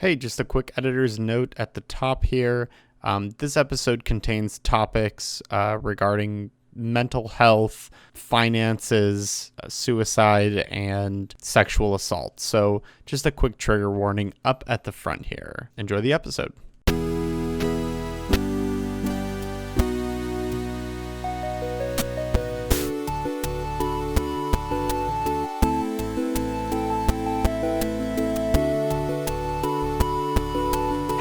Hey, just a quick editor's note at the top here. This episode contains topics regarding mental health, finances, suicide, and sexual assault. So just a quick trigger warning up at the front here. Enjoy the episode.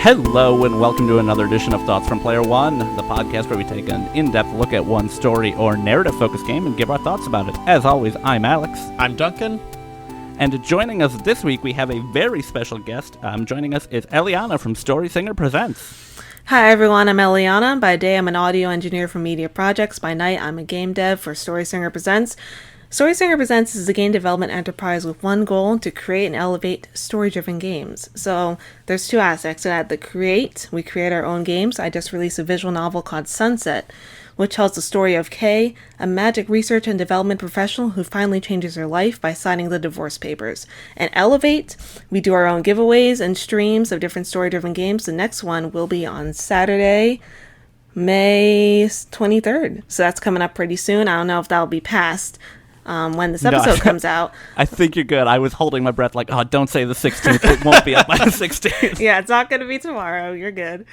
Hello and welcome to another edition of Thoughts from Player One, the podcast where we take an in-depth look at one story or narrative-focused game and give our thoughts about it. As always, I'm Alex. I'm Duncan. And joining us this week, we have a very special guest. Joining us is Eliana from Story Singer Presents. Hi everyone, I'm Eliana. By day, I'm an audio engineer for media projects. By night, I'm a game dev for Story Singer Presents. Story Singer Presents is a game development enterprise with one goal: to create and elevate story-driven games. So there's two aspects to that. We create our own games. I just released a visual novel called Sunset, which tells the story of Kay, a magic research and development professional who finally changes her life by signing the divorce papers. And Elevate, we do our own giveaways and streams of different story-driven games. The next one will be on Saturday, May 23rd. So that's coming up pretty soon. I don't know if that'll be passed when this episode comes out. I think you're good. I was holding my breath like, oh, don't say the 16th. It won't be up by the 16th. Yeah, it's not going to be tomorrow. You're good.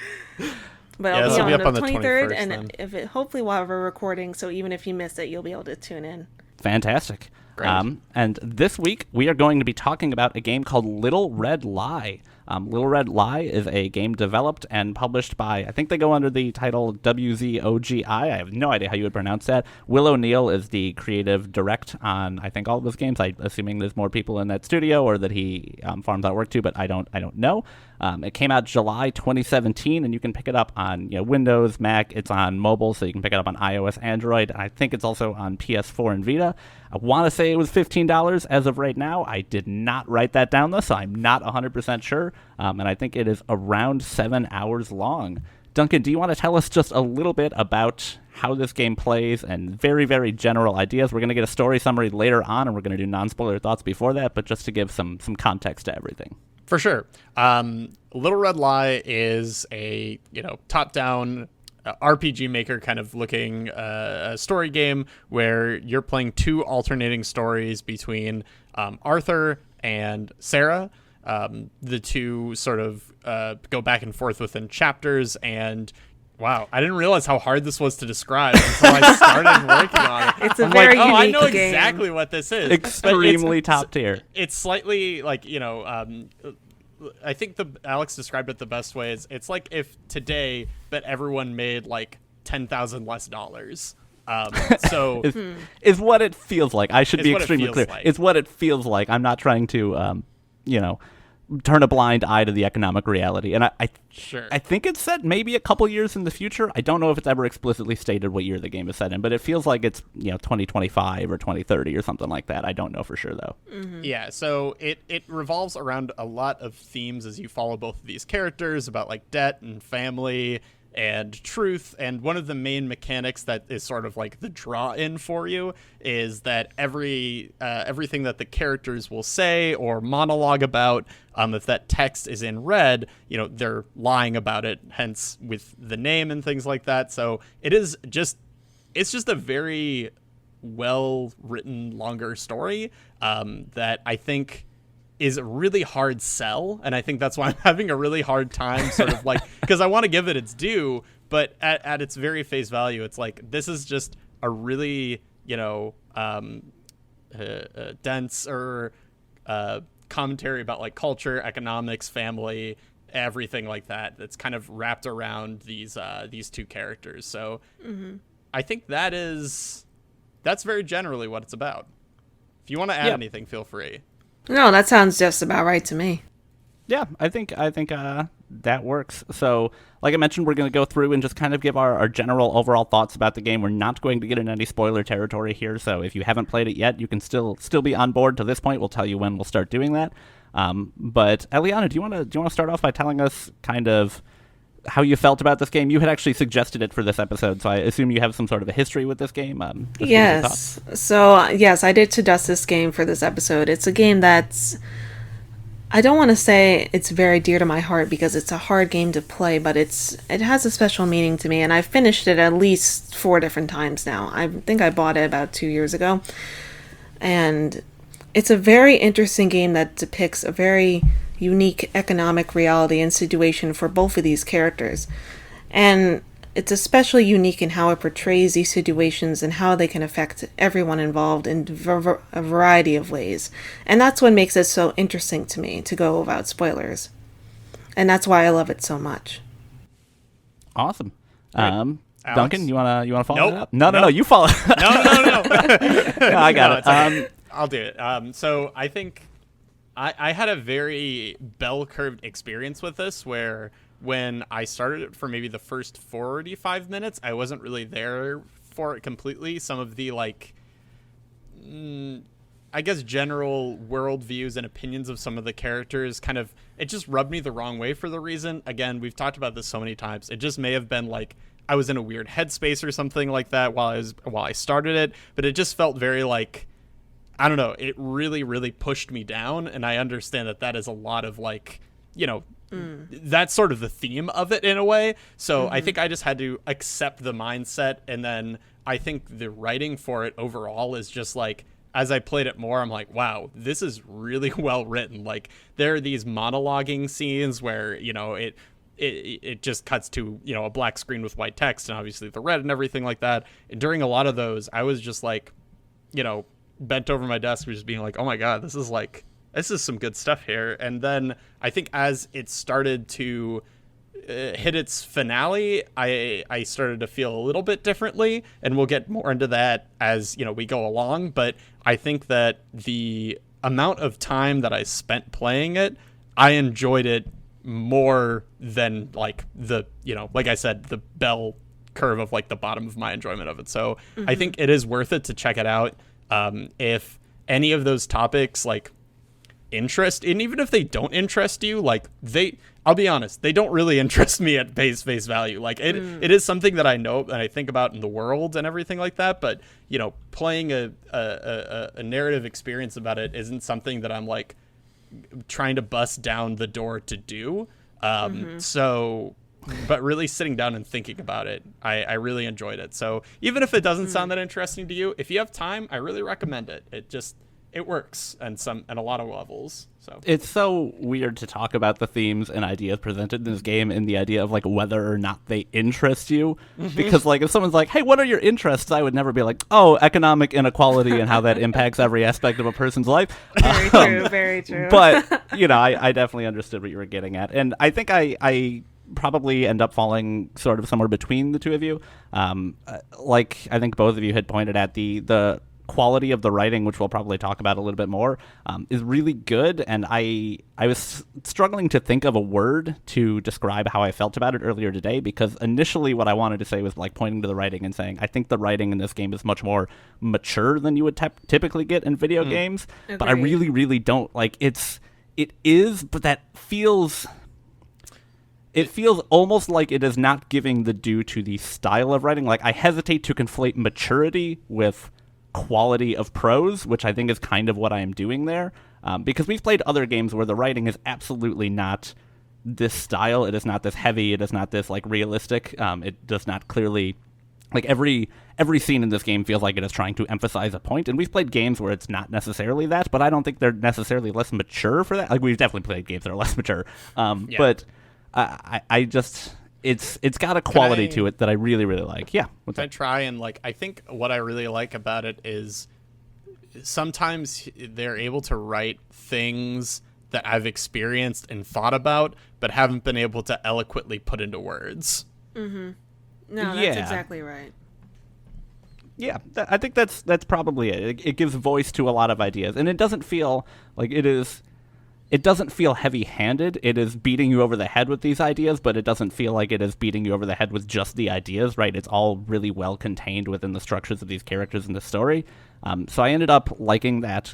But Yeah, it'll be up on the 23rd, 21st, and then. if it, hopefully while we're recording, so even if you miss it, you'll be able to tune in. Fantastic. Great. And this week, we are going to be talking about a game called Little Red Lie. Little Red Lie is a game developed and published by, I think they go under the title WZOGI. I have no idea how you would pronounce that. Will O'Neill is the creative direct on, I think, all of his games. I'm assuming there's more people in that studio or that he farms out work to, but I don't know. It came out July 2017, and you can pick it up on Windows, Mac. It's on mobile, so you can pick it up on iOS, Android. And I think it's also on PS4 and Vita. I want to say it was $15 as of right now. I did not write that down, though, so I'm not 100% sure. And I think it is around 7 hours long. Duncan, do you want to tell us just a little bit about how this game plays and very, very general ideas? We're going to get a story summary later on, and we're going to do non-spoiler thoughts before that, but just to give some context to everything. For sure. Little Red Lie is a top-down RPG Maker kind of looking a story game where you're playing two alternating stories between Arthur and Sarah. The two sort of go back and forth within chapters, and wow, I didn't realize how hard this was to describe until I started working on it. It's a very unique I know game. exactly what this is. Extremely top tier. It's slightly like, I think Alex described it the best way. It's like if today, but everyone made like $10,000 less dollars. So is what it feels like. I should be what it extremely feels clear. like. It's what it feels like. I'm not trying to, turn a blind eye to the economic reality. And I think it's set maybe a couple years in the future. I don't know if it's ever explicitly stated what year the game is set in, but it feels like it's 2025 or 2030 or something like that. I don't know for sure though. Mm-hmm. Yeah, so it revolves around a lot of themes as you follow both of these characters about like debt and family and truth. And one of the main mechanics that is sort of like the draw in for you is that everything that the characters will say or monologue about, if that text is in red, they're lying about it, hence with the name and things like that. So it's just a very well written, longer story that I think is a really hard sell, and I think that's why I'm having a really hard time sort of like, because I want to give it its due, but at its very face value, it's like, this is just a really, dense or commentary about like culture, economics, family, everything like that, that's kind of wrapped around these two characters. So I think that's very generally what it's about. If you want to add anything, feel free. No, that sounds just about right to me. Yeah, I think that works. So, like I mentioned, we're going to go through and just kind of give our general overall thoughts about the game. We're not going to get in any spoiler territory here, so if you haven't played it yet, you can still be on board to this point. We'll tell you when we'll start doing that. But Eliana, do you want to start off by telling us kind of how you felt about this game? You had actually suggested it for this episode, so I assume you have some sort of a history with this game. Yes. So, yes, I did suggest this game for this episode. It's a game that's I don't want to say it's very dear to my heart because it's a hard game to play, but it has a special meaning to me, and I've finished it at least 4 different times now. I think I bought it about 2 years ago, and it's a very interesting game that depicts a very unique economic reality and situation for both of these characters. And it's especially unique in how it portrays these situations and how they can affect everyone involved in a variety of ways. And that's what makes it so interesting to me, to go without spoilers. And that's why I love it so much. Awesome. Alex? Duncan, you wanna follow Nope. that up? No, you follow. No. No, I got it. I'll do it. So I think I had a very bell-curved experience with this where when I started it for maybe the first 45 minutes, I wasn't really there for it completely. Some of the, like, I guess general worldviews and opinions of some of the characters kind of, it just rubbed me the wrong way for the reason. Again, we've talked about this so many times. It just may have been like I was in a weird headspace or something like that while I started it, but it just felt very like, I don't know, it really, really pushed me down. And I understand that is a lot of, like, you know, that's sort of the theme of it in a way. So I think I just had to accept the mindset. And then I think the writing for it overall is just like, as I played it more, I'm like, wow, this is really well written. Like, there are these monologuing scenes where, you know, it just cuts to, you know, a black screen with white text and obviously the red and everything like that. And during a lot of those, I was just like, you know, bent over my desk, just being like, oh my God, this is some good stuff here. And then I think as it started to hit its finale, I started to feel a little bit differently, and we'll get more into that as, you know, we go along. But I think that the amount of time that I spent playing it, I enjoyed it more than, like, the, you know, like I said, the bell curve of, like, the bottom of my enjoyment of it. So I think it is worth it to check it out. If any of those topics, like, interest, and even if they don't interest you, like, I'll be honest, they don't really interest me at face value. Like, it is something that I know and I think about in the world and everything like that, but, you know, playing a narrative experience about it isn't something that I'm, like, trying to bust down the door to do. So, but really sitting down and thinking about it, I really enjoyed it. So even if it doesn't sound that interesting to you, if you have time, I really recommend it. It works on a lot of levels. So it's so weird to talk about the themes and ideas presented in this game and the idea of, like, whether or not they interest you. Because, like, if someone's like, hey, what are your interests? I would never be like, oh, economic inequality and how that impacts every aspect of a person's life. Very true. But, you know, I definitely understood what you were getting at. And I think I probably end up falling sort of somewhere between the two of you. Like, I think both of you had pointed at the quality of the writing, which we'll probably talk about a little bit more, is really good. And I was struggling to think of a word to describe how I felt about it earlier today, because initially what I wanted to say was, like, pointing to the writing and saying, I think the writing in this game is much more mature than you would typically get in video games. Agreed. But I really, really don't. Like, it is, but that feels... It feels almost like it is not giving the due to the style of writing. Like, I hesitate to conflate maturity with quality of prose, which I think is kind of what I am doing there. Because we've played other games where the writing is absolutely not this style. It is not this heavy. It is not this, like, realistic. It does not clearly... Like, every scene in this game feels like it is trying to emphasize a point. And we've played games where it's not necessarily that, but I don't think they're necessarily less mature for that. Like, we've definitely played games that are less mature. But... I just, it's got a quality to it that I really, really like. Yeah. Can I try and, like, I think what I really like about it is sometimes they're able to write things that I've experienced and thought about, but haven't been able to eloquently put into words. No, that's exactly right. Yeah, I think that's probably it. It gives voice to a lot of ideas, and it doesn't feel like it is... It doesn't feel heavy-handed. It is beating you over the head with these ideas, but it doesn't feel like it is beating you over the head with just the ideas, right? It's all really well contained within the structures of these characters in the story. So I ended up liking that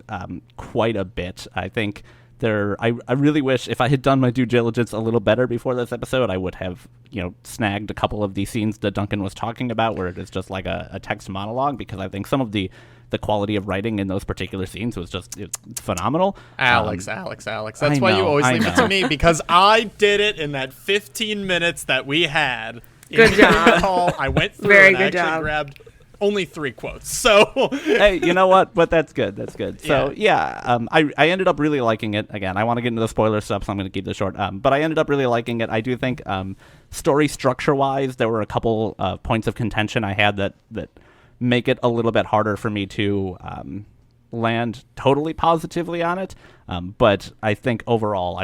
quite a bit. I think I really wish if I had done my due diligence a little better before this episode, I would have, you know, snagged a couple of these scenes that Duncan was talking about where it is just like a text monologue, because I think some of the the quality of writing in those particular scenes was just it's phenomenal. Alex. That's why you always leave it to me, because I did it in that 15 minutes that we had. Good job. I went through Very and good actually job. grabbed only 3 quotes. So hey, you know what? But that's good. That's good. So I ended up really liking it. Again, I want to get into the spoiler stuff, so I'm going to keep this short. But I ended up really liking it. I do think story structure wise, there were a couple points of contention I had that make it a little bit harder for me to land totally positively on it. But I think overall,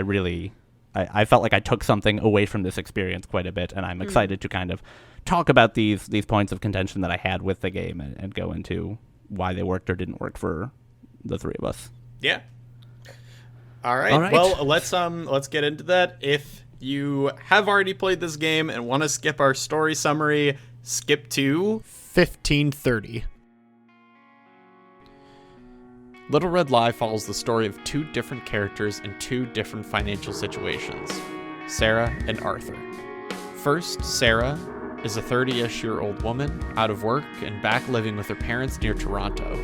I felt like I took something away from this experience quite a bit, and I'm excited to kind of talk about these points of contention that I had with the game and go into why they worked or didn't work for the three of us. yeah. All right. Well, let's get into that. If you have already played this game and want to skip our story summary, skip to 1530. Little Red Lie follows the story of 2 different characters in 2 different financial situations, Sarah and Arthur. First, Sarah is a 30-ish-year-old woman, out of work and back living with her parents near Toronto.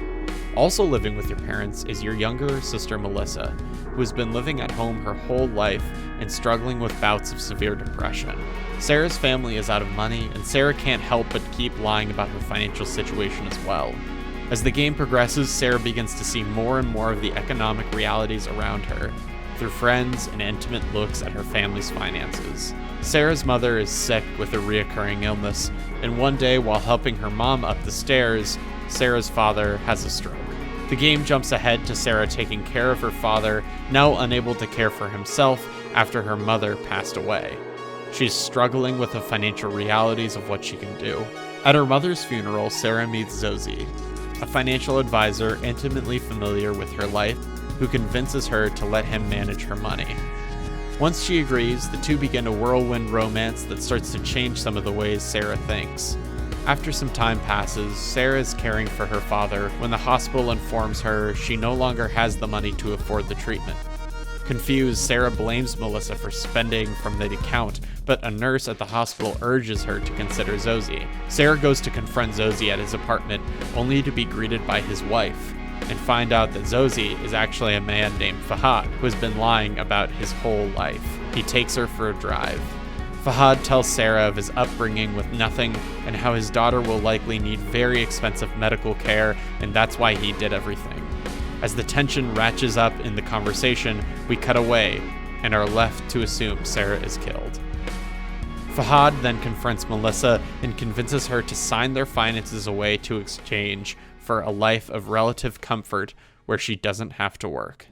Also living with your parents is your younger sister Melissa, who has been living at home her whole life and struggling with bouts of severe depression. Sarah's family is out of money, and Sarah can't help but keep lying about her financial situation as well. As the game progresses, Sarah begins to see more and more of the economic realities around her, through friends and intimate looks at her family's finances. Sarah's mother is sick with a reoccurring illness, and one day while helping her mom up the stairs, Sarah's father has a stroke. The game jumps ahead to Sarah taking care of her father, now unable to care for himself after her mother passed away. She's struggling with the financial realities of what she can do. At her mother's funeral, Sarah meets WZOGI, a financial advisor intimately familiar with her life, who convinces her to let him manage her money. Once she agrees, the 2 begin a whirlwind romance that starts to change some of the ways Sarah thinks. After some time passes, Sarah is caring for her father when the hospital informs her she no longer has the money to afford the treatment. Confused, Sarah blames Melissa for spending from the account, but a nurse at the hospital urges her to consider WZOGI. Sarah goes to confront WZOGI at his apartment, only to be greeted by his wife, and find out that WZOGI is actually a man named Fahad, who has been lying about his whole life. He takes her for a drive. Fahad tells Sarah of his upbringing with nothing and how his daughter will likely need very expensive medical care, and that's why he did everything. As the tension ratchets up in the conversation, we cut away and are left to assume Sarah is killed. Fahad then confronts Melissa and convinces her to sign their finances away to exchange for a life of relative comfort where she doesn't have to work.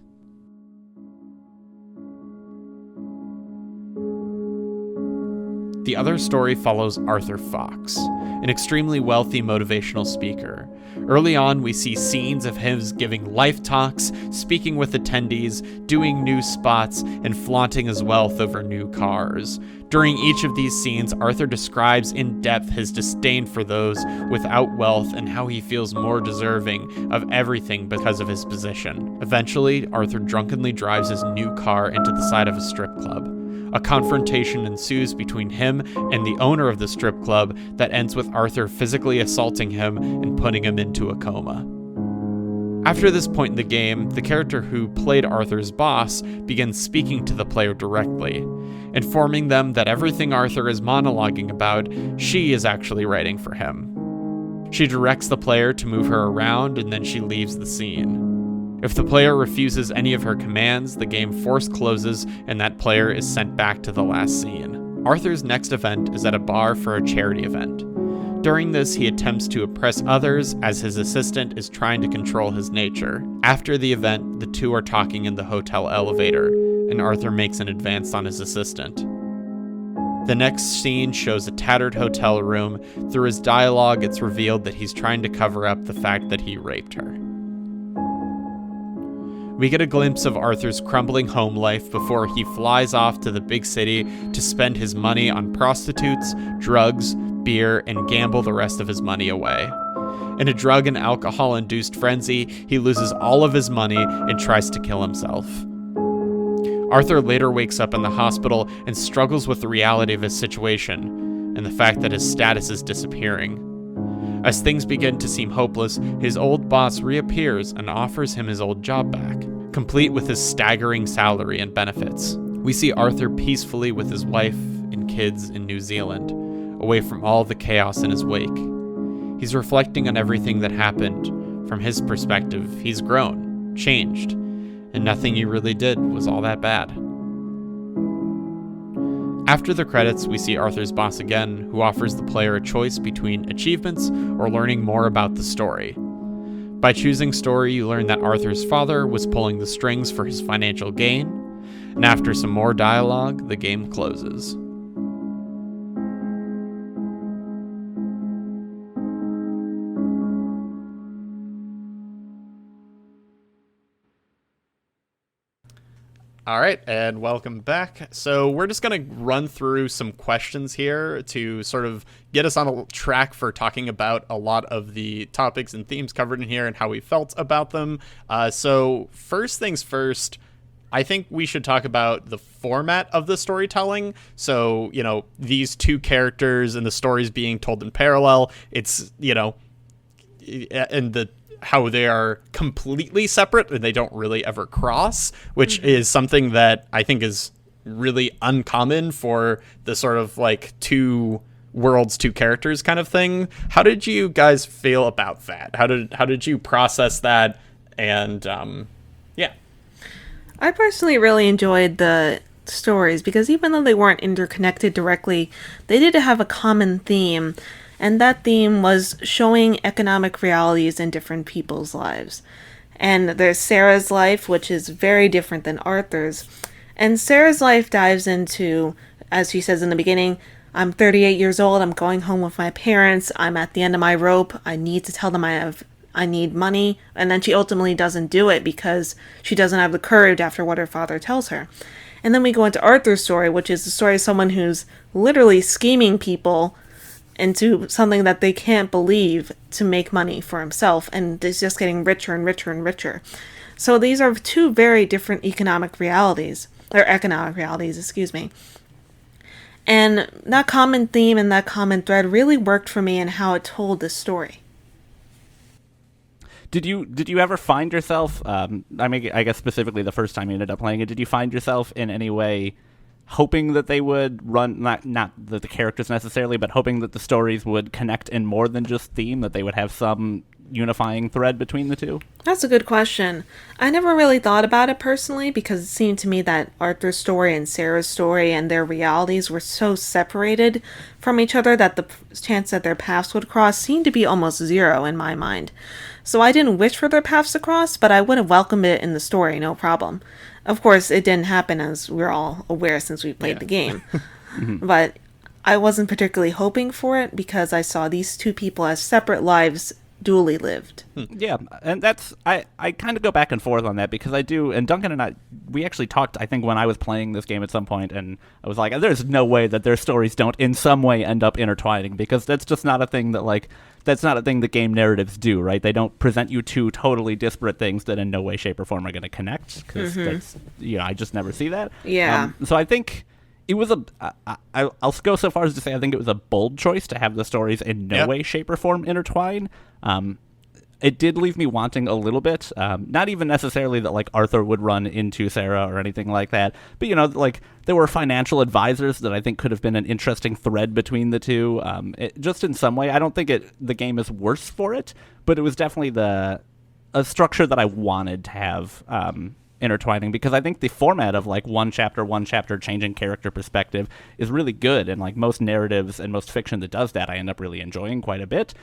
The other story follows Arthur Fox, an extremely wealthy motivational speaker. Early on, we see scenes of him giving life talks, speaking with attendees, doing new spots, and flaunting his wealth over new cars. During each of these scenes, Arthur describes in depth his disdain for those without wealth and how he feels more deserving of everything because of his position. Eventually, Arthur drunkenly drives his new car into the side of a strip club. A confrontation ensues between him and the owner of the strip club that ends with Arthur physically assaulting him and putting him into a coma. After this point in the game, the character who played Arthur's boss begins speaking to the player directly, informing them that everything Arthur is monologuing about, she is actually writing for him. She directs the player to move her around, and then she leaves the scene. If the player refuses any of her commands, the game force closes and that player is sent back to the last scene. Arthur's next event is at a bar for a charity event. During this, he attempts to oppress others as his assistant is trying to control his nature. After the event, the 2 are talking in the hotel elevator, and Arthur makes an advance on his assistant. The next scene shows a tattered hotel room. Through his dialogue, it's revealed that he's trying to cover up the fact that he raped her. We get a glimpse of Arthur's crumbling home life before he flies off to the big city to spend his money on prostitutes, drugs, beer, and gamble the rest of his money away. In a drug and alcohol-induced frenzy, he loses all of his money and tries to kill himself. Arthur later wakes up in the hospital and struggles with the reality of his situation and the fact that his status is disappearing. As things begin to seem hopeless, his old boss reappears and offers him his old job back, complete with his staggering salary and benefits. We see Arthur peacefully with his wife and kids in New Zealand, away from all the chaos in his wake. He's reflecting on everything that happened. From his perspective, he's grown, changed, and nothing he really did was all that bad. After the credits, we see Arthur's boss again, who offers the player a choice between achievements or learning more about the story. By choosing story, you learn that Arthur's father was pulling the strings for his financial gain, and after some more dialogue, the game closes. All right, and welcome back. So we're just going to run through some questions here to sort of get us on a track for talking about a lot of the topics and themes covered in here and how we felt about them. So first things first, I think we should talk about the format of the storytelling. So, you know, these two characters and the stories being told in parallel, it's, you know, and the how they are completely separate and they don't really ever cross, which is something that I think is really uncommon for the sort of like two worlds, two characters kind of thing. How did you guys feel about that? How did you process that? And yeah. I personally really enjoyed the stories because even though they weren't interconnected directly, they did have a common theme. And that theme was showing economic realities in different people's lives. And there's Sarah's life, which is very different than Arthur's. And Sarah's life dives into, as she says in the beginning, I'm 38 years old, I'm going home with my parents, I'm at the end of my rope, I need to tell them I need money. And then she ultimately doesn't do it because she doesn't have the courage after what her father tells her. And then we go into Arthur's story, which is the story of someone who's literally scheming people into something that they can't believe to make money for himself, and is just getting richer and richer and richer. So these are two very different economic realities, excuse me. And that common theme and that common thread really worked for me in how it told the story. Did you ever find yourself, I mean, I guess specifically the first time you ended up playing it, did you find yourself in any way hoping that they would run, not the characters necessarily, but hoping that the stories would connect in more than just theme, that they would have some unifying thread between the two? That's a good question. I never really thought about it personally because it seemed to me that Arthur's story and Sarah's story and their realities were so separated from each other that the chance that their paths would cross seemed to be almost zero in my mind. So I didn't wish for their paths to cross, but I would have welcomed it in the story, no problem. Of course, it didn't happen, as we're all aware since we played the game. But I wasn't particularly hoping for it because I saw these two people as separate lives dually lived. Yeah, and that's, I kind of go back and forth on that because I do, and Duncan and I, we actually talked, I think, when I was playing this game at some point, and I was like, there's no way that their stories don't in some way end up intertwining, because that's just not a thing that, like, that's not a thing that game narratives do, right? They don't present you two totally disparate things that in no way, shape, or form are going to connect, because that's, you know, I just never see that. Yeah. So I think it was I'll go so far as to say I think it was a bold choice to have the stories in no way, shape, or form intertwine. It did leave me wanting a little bit, not even necessarily that, like, Arthur would run into Sarah or anything like that, but, you know, like, there were financial advisors that I think could have been an interesting thread between the two. Just in some way, I don't think the game is worse for it, but it was definitely a structure that I wanted to have intertwining, because I think the format of, like, one chapter changing character perspective is really good, and, like, most narratives and most fiction that does that I end up really enjoying quite a bit.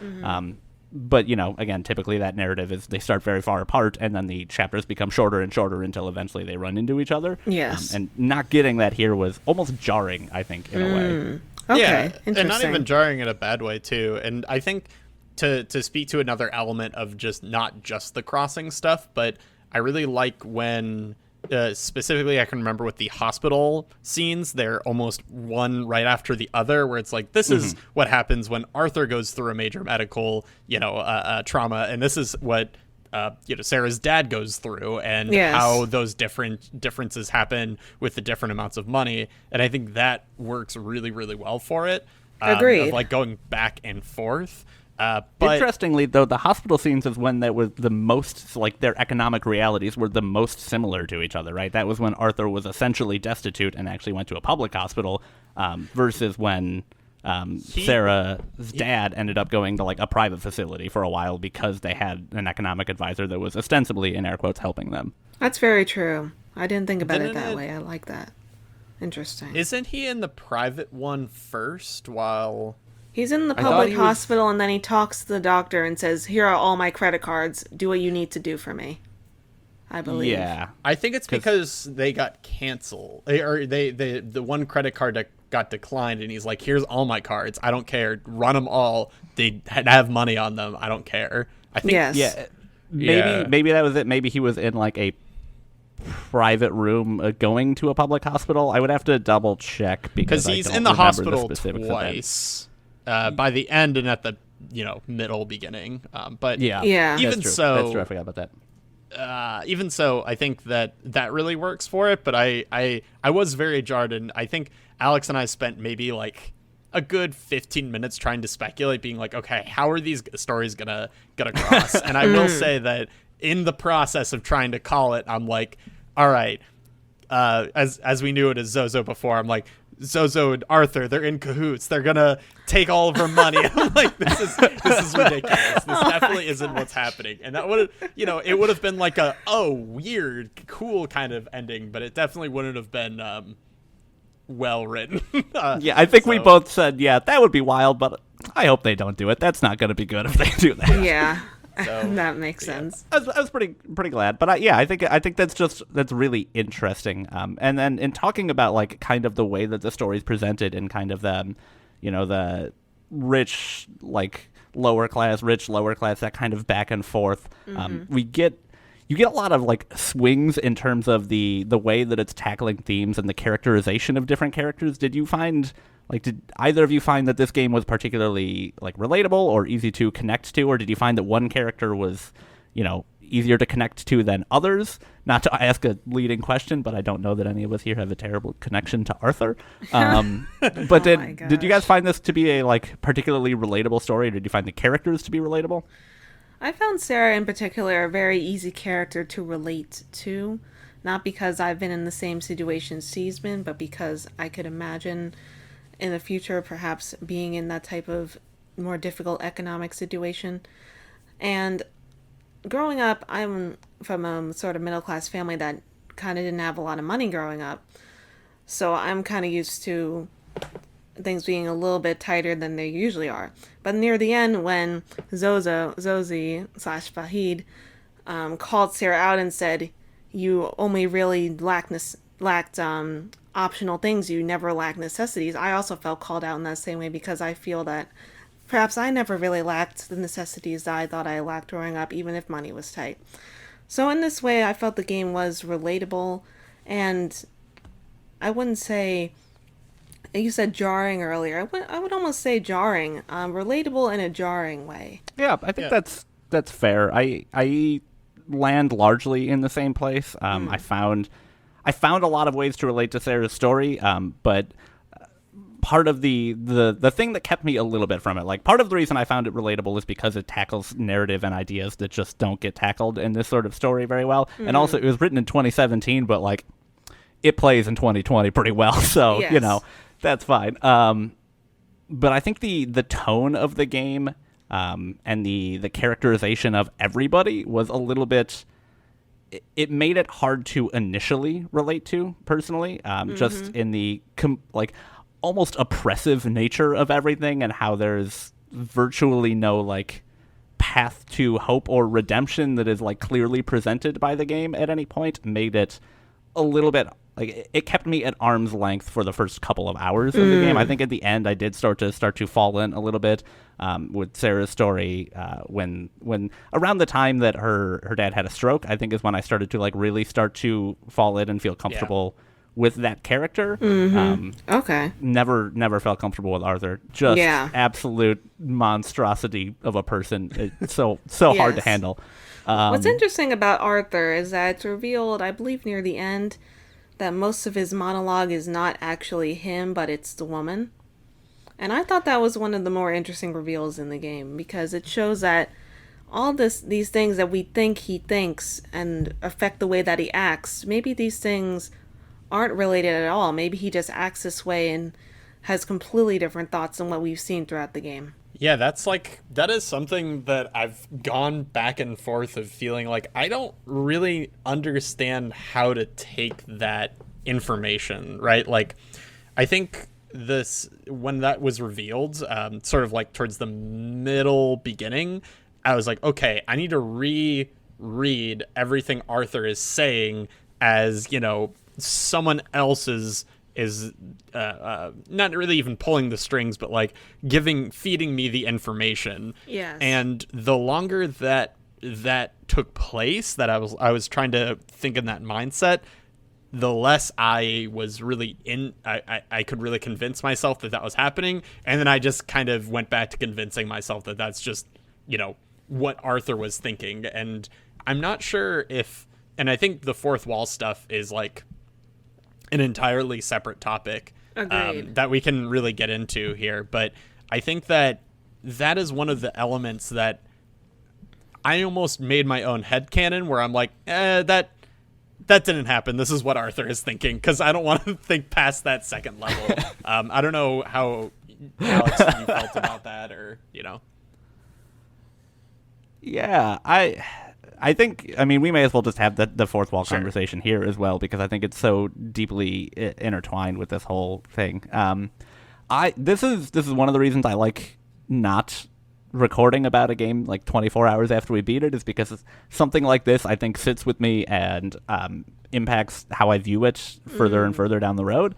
But, you know, again, typically that narrative is they start very far apart and then the chapters become shorter and shorter until eventually they run into each other. Yes. And not getting that here was almost jarring, I think, in a way. Okay, yeah, interesting. and not even jarring in a bad way, too. And I think to speak to another element of just not just the crossing stuff, but I really like when... specifically, I can remember with the hospital scenes, they're almost one right after the other, where it's like, this is what happens when Arthur goes through a major medical, trauma, and this is what, Sarah's dad goes through, and how those differences happen with the different amounts of money. And I think that works really, really well for it. Agreed. Of, like, going back and forth. But Interestingly, though, the hospital scenes is when that was the most, like, their economic realities were the most similar to each other, right? That was when Arthur was essentially destitute and actually went to a public hospital, versus when Sarah's dad ended up going to, like, a private facility for a while because they had an economic advisor that was ostensibly, in air quotes, helping them. That's very true. I didn't think about it Didn't that it- way. I like that. Interesting. isn't he in the private one first while... He's in the I thought public he was- hospital, and then he talks to the doctor and says, "Here are all my credit cards. Do what you need to do for me." I believe. Yeah. I think it's because they got canceled, or the one credit card that got declined, and he's like, "Here's all my cards. I don't care. Run them all. They have money on them. I don't care." I think. Yes. Yeah. Yeah. Maybe that was it. Maybe he was in, like, a private room going to a public hospital. I would have to double check because Because he's I don't in the remember hospital specifics of that. twice, by the end and at the middle beginning. But Yeah. Yeah. even That's true. so, That's true. I forgot about that. even so, I think that really works for it. But I was very jarred, and I think Alex and I spent maybe like a good 15 minutes trying to speculate, being like, okay, how are these stories gonna cross? And I will say that in the process of trying to call it, I'm like, all right, as we knew it as Zozo before, I'm like, Zozo and Arthur, they're in cahoots. They're gonna take all of her money. I'm like, this is ridiculous. This definitely isn't what's happening. And that would it would have been like a weird, cool kind of ending, but it definitely wouldn't have been well written. Yeah, I think we so- both said, yeah, that would be wild, but I hope they don't do it. That's not going to be good if they do that. Yeah. So, That makes sense. I was pretty glad, but I think that's really interesting. And then in talking about, like, kind of the way that the story is presented and kind of the, the rich, like, lower class, that kind of back and forth. You get a lot of, like, swings in terms of the way that it's tackling themes and the characterization of different characters. Did either of you find that this game was particularly, like, relatable or easy to connect to, or did you find that one character was, easier to connect to than others? Not to ask a leading question, but I don't know that any of us here have a terrible connection to Arthur. But my did you guys gosh. find this to be a, like, particularly relatable story, or did you find the characters to be relatable? I found Sarah in particular a very easy character to relate to, not because I've been in the same situation she's been, but because I could imagine in the future perhaps being in that type of more difficult economic situation. And growing up, I'm from a sort of middle class family that kind of didn't have a lot of money growing up. So I'm kind of used to things being a little bit tighter than they usually are. But near the end, when Zozi / Fahid called Sarah out and said, "You only really lacked optional things. You never lacked necessities," I also felt called out in that same way, because I feel that perhaps I never really lacked the necessities that I thought I lacked growing up, even if money was tight. So in this way, I felt the game was relatable, and I wouldn't say... You said jarring earlier. I would almost say jarring. Relatable in a jarring way. Yeah, I think Yeah. that's fair. I land largely in the same place. I found a lot of ways to relate to Sarah's story, but part of the thing that kept me a little bit from it, like, part of the reason I found it relatable is because it tackles narrative and ideas that just don't get tackled in this sort of story very well. And also, it was written in 2017, but, like, it plays in 2020 pretty well, so Yes. that's fine. But I think the tone of the game and the characterization of everybody was a little bit... It made it hard to initially relate to, personally, just in the like almost oppressive nature of everything, and how there's virtually no, like, path to hope or redemption that is, like, clearly presented by the game at any point. Made it a little bit... Like, it kept me at arm's length for the first couple of hours of the game. I think at the end I did start to fall in a little bit with Sarah's story when around the time that her dad had a stroke, I think is when I started to, like, really start to fall in and feel comfortable with that character. Okay. Never felt comfortable with Arthur. Just Yeah. absolute monstrosity of a person. It's so hard to Yes. handle. What's interesting about Arthur is that it's revealed, I believe near the end, that most of his monologue is not actually him, but it's the woman. And I thought that was one of the more interesting reveals in the game because it shows that these things that we think he thinks and affect the way that he acts, maybe these things aren't related at all. Maybe he just acts this way and has completely different thoughts than what we've seen throughout the game. Yeah, that is something that I've gone back and forth of feeling like I don't really understand how to take that information, right? Like, I think when that was revealed, sort of like towards the middle beginning, I was like, okay, I need to reread everything Arthur is saying as, someone else's is not really even pulling the strings, but like feeding me the information. Yes. And the longer that took place, that I was trying to think in that mindset, the less I was really I could really convince myself that was happening. And then I just kind of went back to convincing myself that that's just, what Arthur was thinking. And I'm not sure and I think the fourth wall stuff is like an entirely separate topic that we can really get into here. But I think that is one of the elements that I almost made my own headcanon where I'm like, that didn't happen. This is what Arthur is thinking, because I don't want to think past that second level. I don't know how, Alex, you felt about that, or, Yeah, I think, we may as well just have the fourth wall conversation here as well, because I think it's so deeply intertwined with this whole thing. This is one of the reasons I like not recording about a game like 24 hours after we beat it, is because something like this, I think, sits with me and impacts how I view it further and further down the road.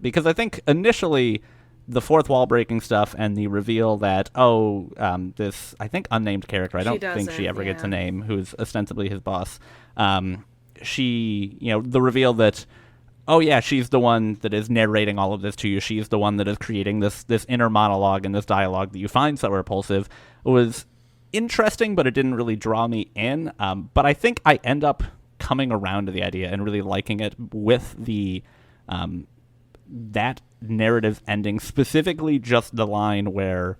Because I think initially the fourth wall breaking stuff and the reveal that, this, I think, unnamed character, I don't think she ever gets a name, who's ostensibly his boss, the reveal that, she's the one that is narrating all of this to you, she's the one that is creating this inner monologue and this dialogue that you find so repulsive, was interesting, but it didn't really draw me in. But I think I end up coming around to the idea and really liking it with the that narrative ending, specifically just the line where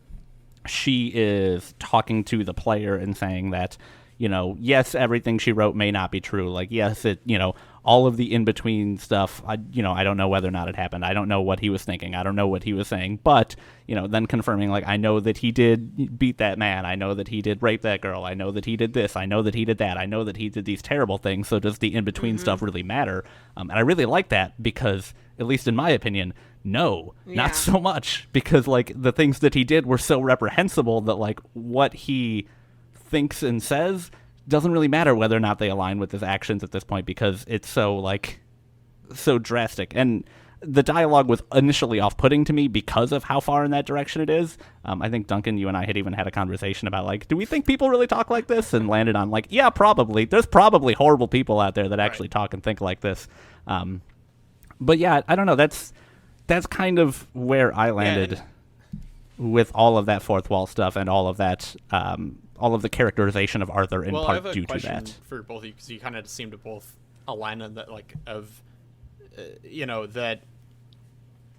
she is talking to the player and saying that, yes, everything she wrote may not be true. Like, yes, it, all of the in-between stuff, I don't know whether or not it happened. I don't know what he was thinking. I don't know what he was saying. But, then confirming, like, I know that he did beat that man. I know that he did rape that girl. I know that he did this. I know that he did that. I know that he did these terrible things. So does the in-between stuff really matter? And I really like that because, at least in my opinion, no, not so much. Because, like, the things that he did were so reprehensible that, like, what he thinks and says doesn't really matter whether or not they align with his actions at this point, because it's so drastic. And the dialogue was initially off-putting to me because of how far in that direction it is. I think, Duncan, you and I had even had a conversation about, like, do we think people really talk like this? And landed on, like, yeah, probably. There's probably horrible people out there that actually talk and think like this. But yeah, I don't know. That's kind of where I landed with all of that fourth wall stuff and all of that, all of the characterization of Arthur in part due to that. I have a question for both of you, because you kind of seem to both align on that, like, of, that,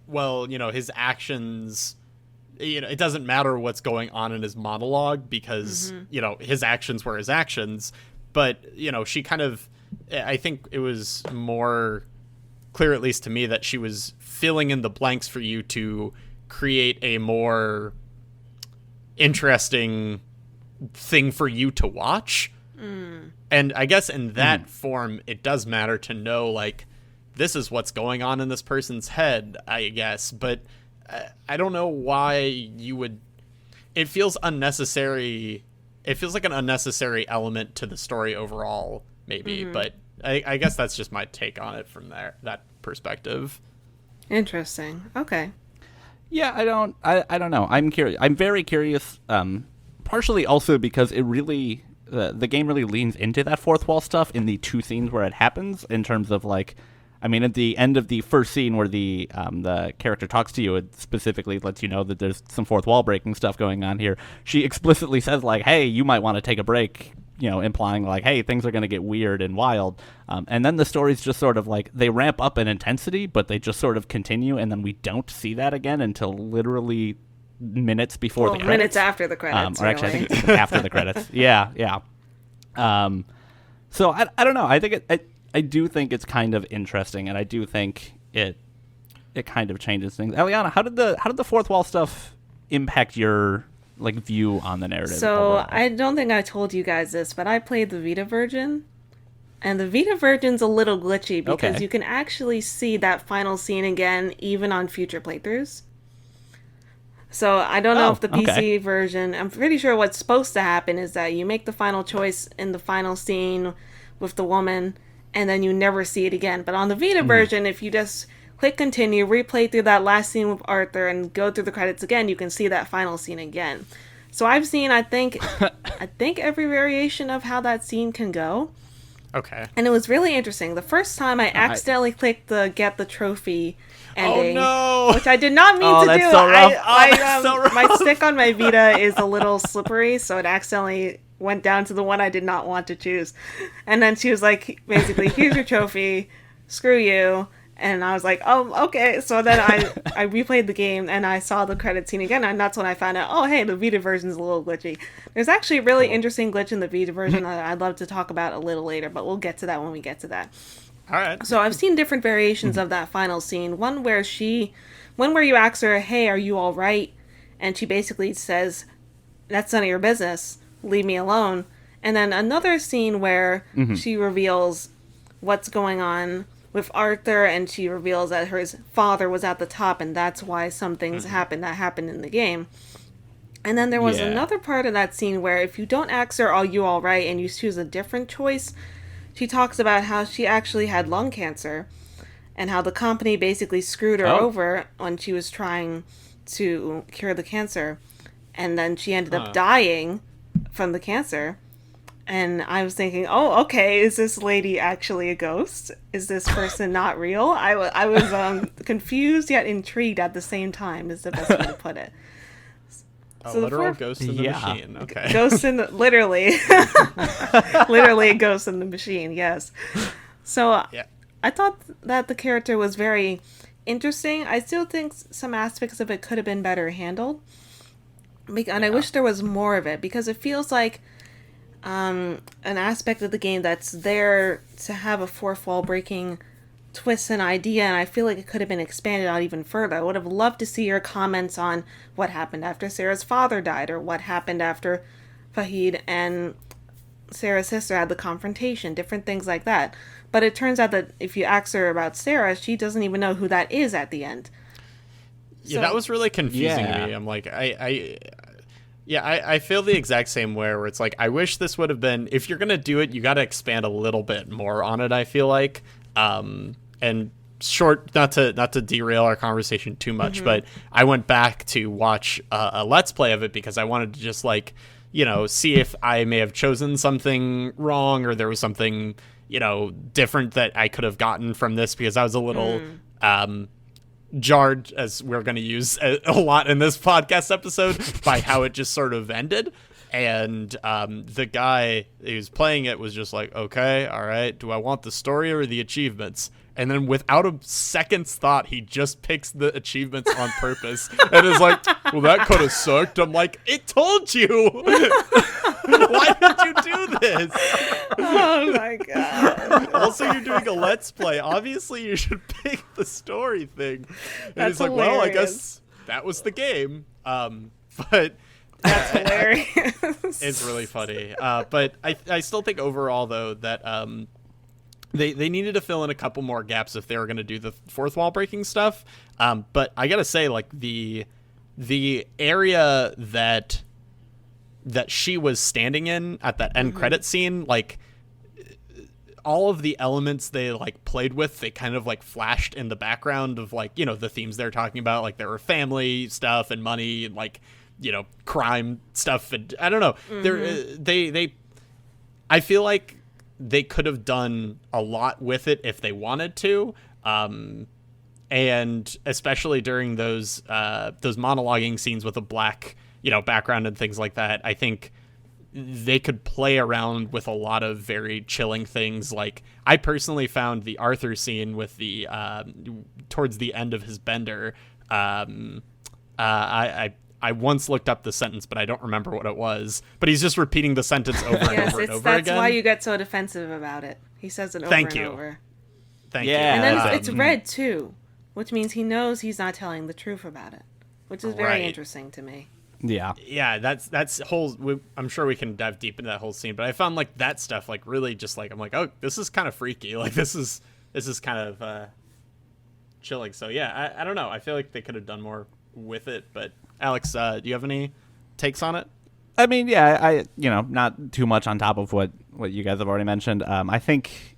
well, his actions, it doesn't matter what's going on in his monologue because, his actions were his actions. But, she kind of, I think it was more clear, at least to me, that she was filling in the blanks for you to create a more interesting thing for you to watch. And I guess in that form, it does matter to know, like, this is what's going on in this person's head, I guess. But I don't know why you would... It feels unnecessary. It feels like an unnecessary element to the story overall, maybe. But I guess that's just my take on it from that perspective. Interesting. Okay. Yeah, I don't know. I'm curious. I'm very curious, partially also because it really... the game really leans into that fourth wall stuff in the two scenes where it happens, in terms of, like... I mean, at the end of the first scene where the character talks to you, it specifically lets you know that there's some fourth wall breaking stuff going on here. She explicitly says, like, hey, you might want to take a break implying like, hey, things are going to get weird and wild. And then the stories just sort of like, they ramp up in intensity, but they just sort of continue, and then we don't see that again until literally minutes before the credits. Minutes after the credits. Or actually, I think it's after the credits. Yeah. So I don't know. I think I do think it's kind of interesting, and I do think it kind of changes things. Eliana, how did the fourth wall stuff impact your view on the narrative? So overall? I don't think I told you guys this, but I played the Vita version, and the Vita version's a little glitchy because you can actually see that final scene again even on future playthroughs. So I don't know if the PC version, I'm pretty sure what's supposed to happen is that you make the final choice in the final scene with the woman, and then you never see it again. But on the Vita version, if you just click continue, replay through that last scene with Arthur, and go through the credits again, you can see that final scene again. So I've seen, I think every variation of how that scene can go. Okay. And it was really interesting. The first time I accidentally clicked the get the trophy ending, which I did not mean to do. So rough. That's so rough. My stick on my Vita is a little slippery, so it accidentally went down to the one I did not want to choose. And then she was like, basically, here's your trophy, screw you. And I was like, oh, okay. So then I replayed the game, and I saw the credit scene again, and that's when I found out, oh, hey, the Vita version's a little glitchy. There's actually a really interesting glitch in the Vita version that I'd love to talk about a little later, but we'll get to that when we get to that. All right. So I've seen different variations of that final scene. One where you ask her, hey, are you all right? And she basically says, that's none of your business. Leave me alone. And then another scene where she reveals what's going on with Arthur, and she reveals that his father was at the top, and that's why some things happened in the game. And then there was another part of that scene where if you don't ask her, are you all right, and you choose a different choice, she talks about how she actually had lung cancer, and how the company basically screwed her over when she was trying to cure the cancer. And then she ended up dying from the cancer. And I was thinking, oh, okay, is this lady actually a ghost? Is this person not real? I was confused yet intrigued at the same time, is the best way to put it. A literal ghost in the machine. Okay. Ghost in the, literally. Literally a ghost in the machine, yes. So I thought that the character was very interesting. I still think some aspects of it could have been better handled. And I wish there was more of it, because it feels like an aspect of the game that's there to have a fourth wall breaking twist and idea, and I feel like it could have been expanded out even further. I would have loved to see your comments on what happened after Sarah's father died, or what happened after Fahid and Sarah's sister had the confrontation, different things like that. But it turns out that if you ask her about Sarah, she doesn't even know who that is at the end. Yeah, that was really confusing to me. I'm like, I feel the exact same way, where it's like, I wish this would have been, if you're going to do it, you got to expand a little bit more on it, I feel like. And short, not to derail our conversation too much, but I went back to watch a Let's Play of it because I wanted to just see if I may have chosen something wrong, or there was something, different that I could have gotten from this, because I was a little, jarred, as we're going to use a lot in this podcast episode, by how it just sort of ended. And the guy who's playing it was just like, okay, all right, do I want the story or the achievements? And then without a second's thought, he just picks the achievements on purpose and is like, well, that could have sucked. I'm like, it told you. Why did you do this? Oh my god. Also, you're doing a Let's Play. Obviously, you should pick the story thing. And That's he's like, hilarious. well, I guess that was the game. But That's hilarious. it's really funny. But I still think overall, though, that they needed to fill in a couple more gaps if they were going to do the fourth wall breaking stuff. But I got to say, like, the area that she was standing in at that end credit scene, like, all of the elements they played with, they kind of flashed in the background of the themes they're talking about. Like, there were family stuff and money and crime stuff, and I don't know. They I feel like they could have done a lot with it if they wanted to, and especially during those monologuing scenes with a black background and things like that. I think they could play around with a lot of very chilling things. Like, I personally found the Arthur scene with the towards the end of his bender. I once looked up the sentence, but I don't remember what it was. But he's just repeating the sentence over and over and over that's again. why you get so defensive about it. He says it over and over. Thank you. And then it's red too, which means he knows he's not telling the truth about it, which is very interesting to me. Yeah, that's whole. I'm sure we can dive deep into that whole scene, but I found like that stuff like really just like I'm like, oh, this is kind of freaky. Like this is kind of chilling. So yeah, I don't know. I feel like they could have done more with it. But Alex, do you have any takes on it? I mean, yeah, I not too much on top of what you guys have already mentioned. I think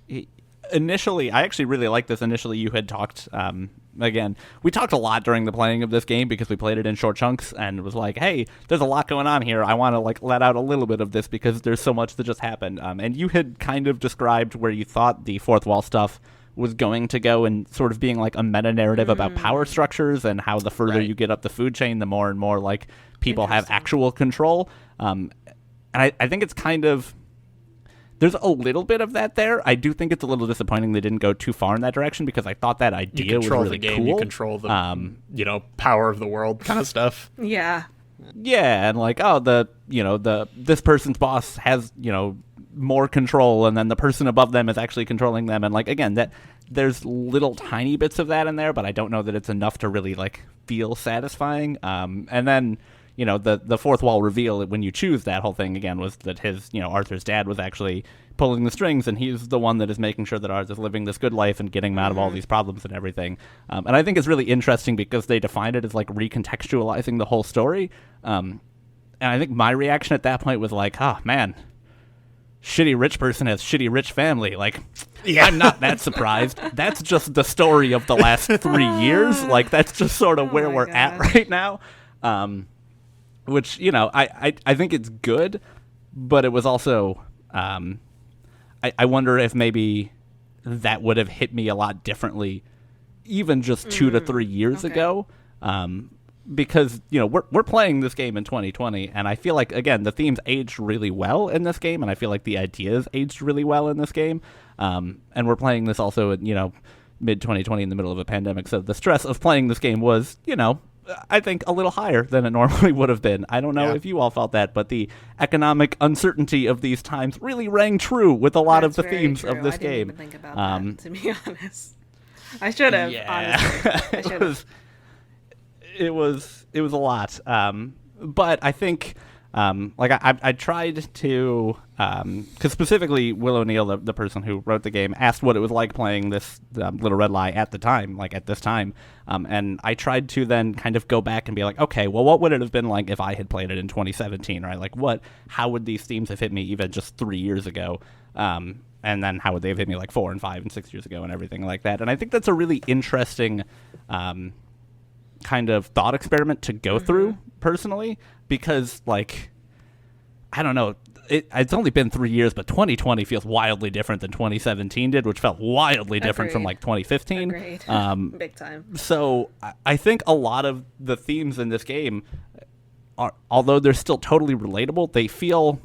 initially, I actually really liked this. Initially, you had talked. Again, we talked a lot during the playing of this game because we played it in short chunks and was like, hey, there's a lot going on here. I want to like let out a little bit of this because there's so much that just happened. And you had kind of described where you thought the fourth wall stuff was going to go and sort of being like a meta narrative about power structures and how the further you get up the food chain, the more and more like people have actual control. And I think it's kind of... There's a little bit of that there. I do think it's a little disappointing they didn't go too far in that direction because I thought that idea was really the game, cool. You control the power of the world kind of stuff. Yeah. Yeah, and like, oh, this person's boss has, more control, and then the person above them is actually controlling them, and like again, that there's little tiny bits of that in there, but I don't know that it's enough to really like feel satisfying. And then the fourth wall reveal when you choose that whole thing again was that his Arthur's dad was actually pulling the strings, and he's the one that is making sure that Arthur's living this good life and getting him out of all these problems and everything. And I think it's really interesting because they define it as like recontextualizing the whole story. And I think my reaction at that point was like, oh man, shitty rich person has shitty rich family. Like, I'm not that surprised. That's just the story of the last 3 years. Like, that's just sort of where we're at right now. Which, I think it's good, but it was also, I wonder if maybe that would have hit me a lot differently even just 2 to 3 years ago. Because, we're playing this game in 2020, and I feel like, again, the themes aged really well in this game, and I feel like the ideas aged really well in this game. And we're playing this also in, mid-2020 in the middle of a pandemic, so the stress of playing this game was, I think a little higher than it normally would have been. I don't know if you all felt that, but the economic uncertainty of these times really rang true with a lot of the themes of this game. I didn't even think about that, to be honest. I should have, honestly. I should have. It was a lot. But I think, I tried to, because specifically Will O'Neill, the person who wrote the game, asked what it was like playing this Little Red Lie at the time, at this time. And I tried to then kind of go back and be like, okay, well, what would it have been like if I had played it in 2017, right? Like, how would these themes have hit me even just 3 years ago? And then how would they have hit me like 4 and 5 and 6 years ago and everything like that? And I think that's a really interesting kind of thought experiment to go through personally, because like, I don't know, it's only been 3 years, but 2020 feels wildly different than 2017 did, which felt wildly different from like 2015. Agreed. Big time. So I think a lot of the themes in this game are, although they're still totally relatable, they feel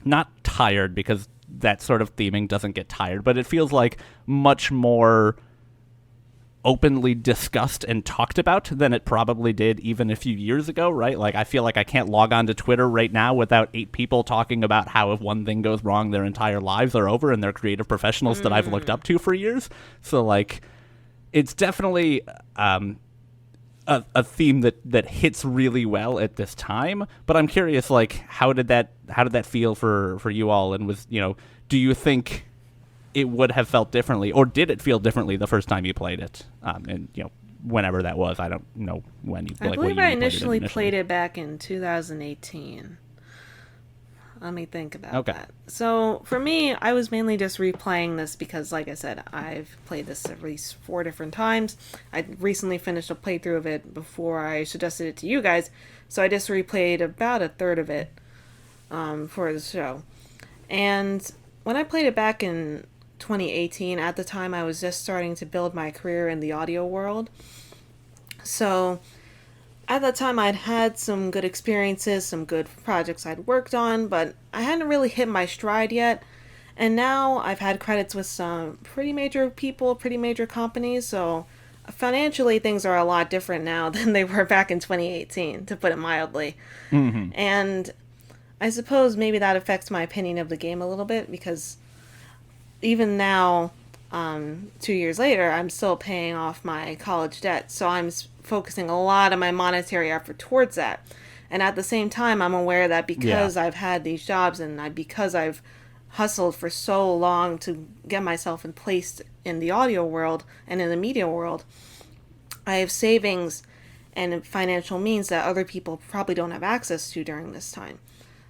not tired, because that sort of theming doesn't get tired, but it feels like much more openly discussed and talked about than it probably did even a few years ago, right? Like, I feel like I can't log on to Twitter right now without 8 people talking about how if one thing goes wrong, their entire lives are over, and they're creative professionals that I've looked up to for years. So, like, it's definitely a theme that hits really well at this time. But I'm curious, like, how did that feel for you all? And was, do you think it would have felt differently, or did it feel differently the first time you played it? And whenever that was, I don't know when you. I believe I initially played it back in 2018. Let me think about that. So for me, I was mainly just replaying this because, like I said, I've played this at least 4 different times. I recently finished a playthrough of it before I suggested it to you guys, so I just replayed about a third of it for the show. And when I played it back in 2018, at the time I was just starting to build my career in the audio world. So At that time, I'd had some good experiences, some good projects I'd worked on, but I hadn't really hit my stride yet. And now I've had credits with some pretty major people, pretty major companies, so financially things are a lot different now than they were back in 2018, to put it mildly. Mm-hmm. And I suppose maybe that affects my opinion of the game a little bit, because even now, 2 years later, I'm still paying off my college debt, so I'm focusing a lot of my monetary effort towards that. And at the same time, I'm aware that because I've had these jobs and because I've hustled for so long to get myself in place in the audio world and in the media world, I have savings and financial means that other people probably don't have access to during this time.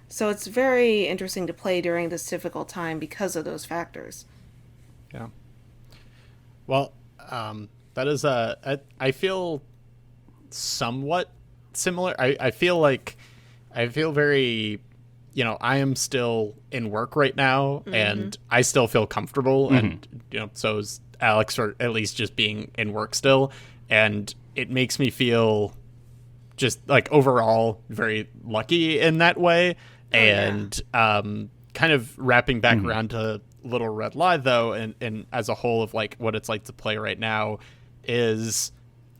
So it's very interesting to play during this difficult time because of those factors. Yeah. Well, that is I feel somewhat similar. I feel very, I am still in work right now, and I still feel comfortable, and so is Alex, or at least just being in work still, and it makes me feel just like overall very lucky in that way. And kind of wrapping back around to Little Red Lie, though, and as a whole of like what it's like to play right now, is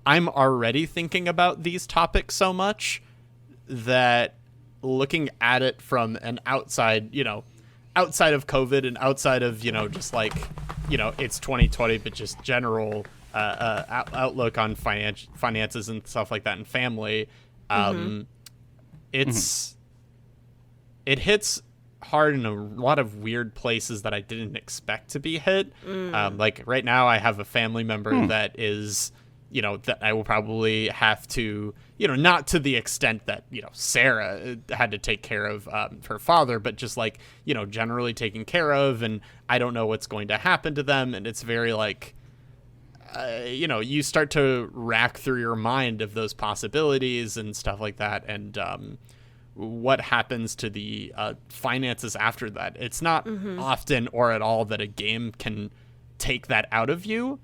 I'm already thinking about these topics so much that looking at it from an outside of COVID and outside of, just like, it's 2020, but just general outlook on finances and stuff like that and family, it hits hard in a lot of weird places that I didn't expect to be hit. Like right now I have a family member that is, that I will probably have to, not to the extent that, Sarah had to take care of her father, but just like, generally taken care of, and I don't know what's going to happen to them. And it's very like, you start to rack through your mind of those possibilities and stuff like that. And, what happens to the finances after that. It's not often or at all that a game can take that out of you.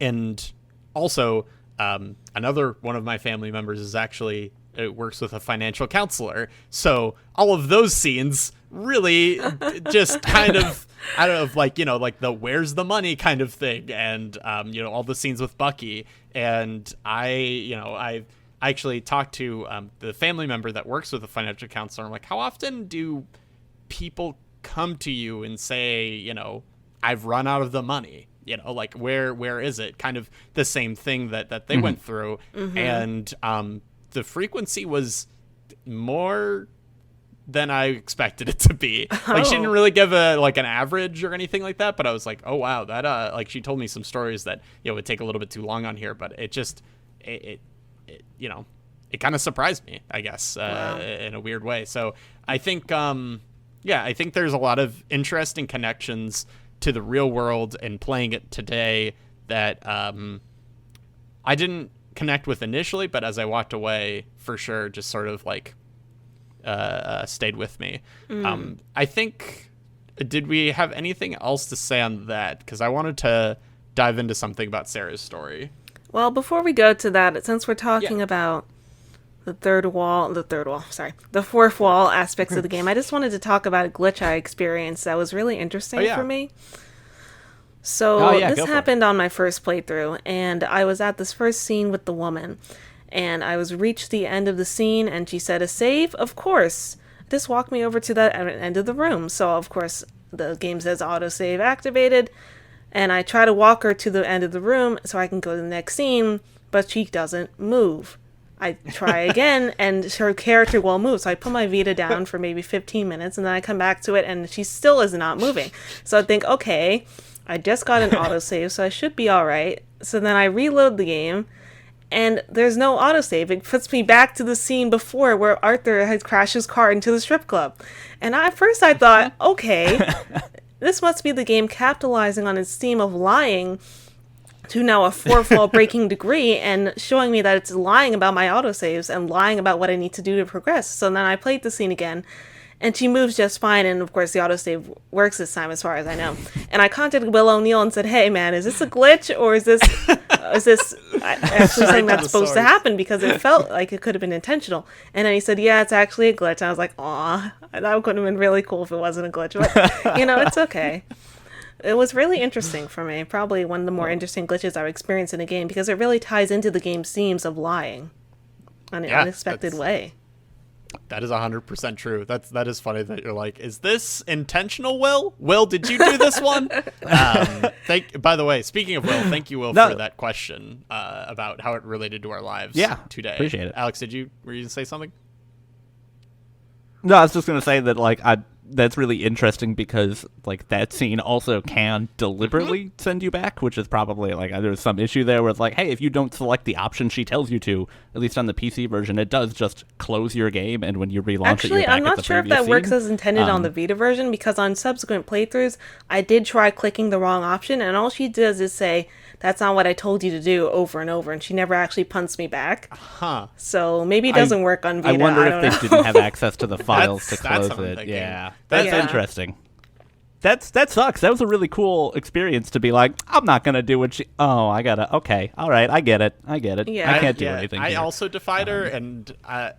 And also, another one of my family members is actually works with a financial counselor. So all of those scenes really just kind of, I don't know, like, like the where's the money kind of thing. And, all the scenes with Bucky. And I actually talked to the family member that works with a financial counselor. I'm like, how often do people come to you and say, I've run out of the money? Like where is it? Kind of the same thing that they went through. And the frequency was more than I expected it to be. Like, she didn't really give an average or anything like that, but I was like, oh wow, that like she told me some stories that would take a little bit too long on here, but it just it kind of surprised me, I guess, in a weird way. So I think I think there's a lot of interesting connections to the real world and playing it today that I didn't connect with initially, but as I walked away, for sure, just sort of like stayed with me. I think, did we have anything else to say on that? Because I wanted to dive into something about Sarah's story. Well, before we go to that, since we're talking about the fourth wall aspects of the game, I just wanted to talk about a glitch I experienced that was really interesting for me. So this happened on my first playthrough, and I was at this first scene with the woman, and I was reached the end of the scene, and she said, a save? Of course. Just walk me over to the end of the room. So, of course, the game says autosave activated, and I try to walk her to the end of the room so I can go to the next scene, but she doesn't move. I try again, and her character won't move. So I put my Vita down for maybe 15 minutes, and then I come back to it, and she still is not moving. So I think, okay, I just got an autosave, so I should be all right. So then I reload the game, and there's no autosave. It puts me back to the scene before where Arthur had crashed his car into the strip club. And at first I thought, okay, this must be the game capitalizing on its theme of lying to now a fourth wall breaking degree, and showing me that it's lying about my autosaves and lying about what I need to do to progress. So then I played the scene again, And she moves just fine, and of course the autosave works this time as far as I know. And I contacted Will O'Neill and said, hey man, is this a glitch, or is this actually something that's supposed to happen, because it felt like it could have been intentional. And then he said, yeah, it's actually a glitch. And I was like, aw, that could have been really cool if it wasn't a glitch, but it's okay. It was really interesting for me, probably one of the more interesting glitches I've experienced in a game, because it really ties into the game's themes of lying in an unexpected way. That is 100% true. That is funny that you're like, is this intentional, Will? Will, did you do this one? By the way, speaking of Will, thank you, Will, for that question about how it related to our lives today. Appreciate it. Alex, were you going to say something? No, I was just going to say that, like, that's really interesting because, like, that scene also can deliberately send you back, which is probably, like, there's some issue there where it's like, hey, if you don't select the option she tells you to, at least on the PC version, it does just close your game, and when you relaunch it, you're back I'm not at the sure if previous that works scene. as intended on the Vita version, because on subsequent playthroughs, I did try clicking the wrong option, and all she does is say, that's not what I told you to do, over and over, and she never actually punts me back. Huh. So maybe it doesn't work on Vita. I wonder if they didn't have access to the files to close it. Thinking. Yeah, that's interesting. That sucks. That was a really cool experience to be like, I'm not gonna do what she. Oh, I gotta. Okay, all right, I get it. Yeah. I can't do anything. I here. also defied her, and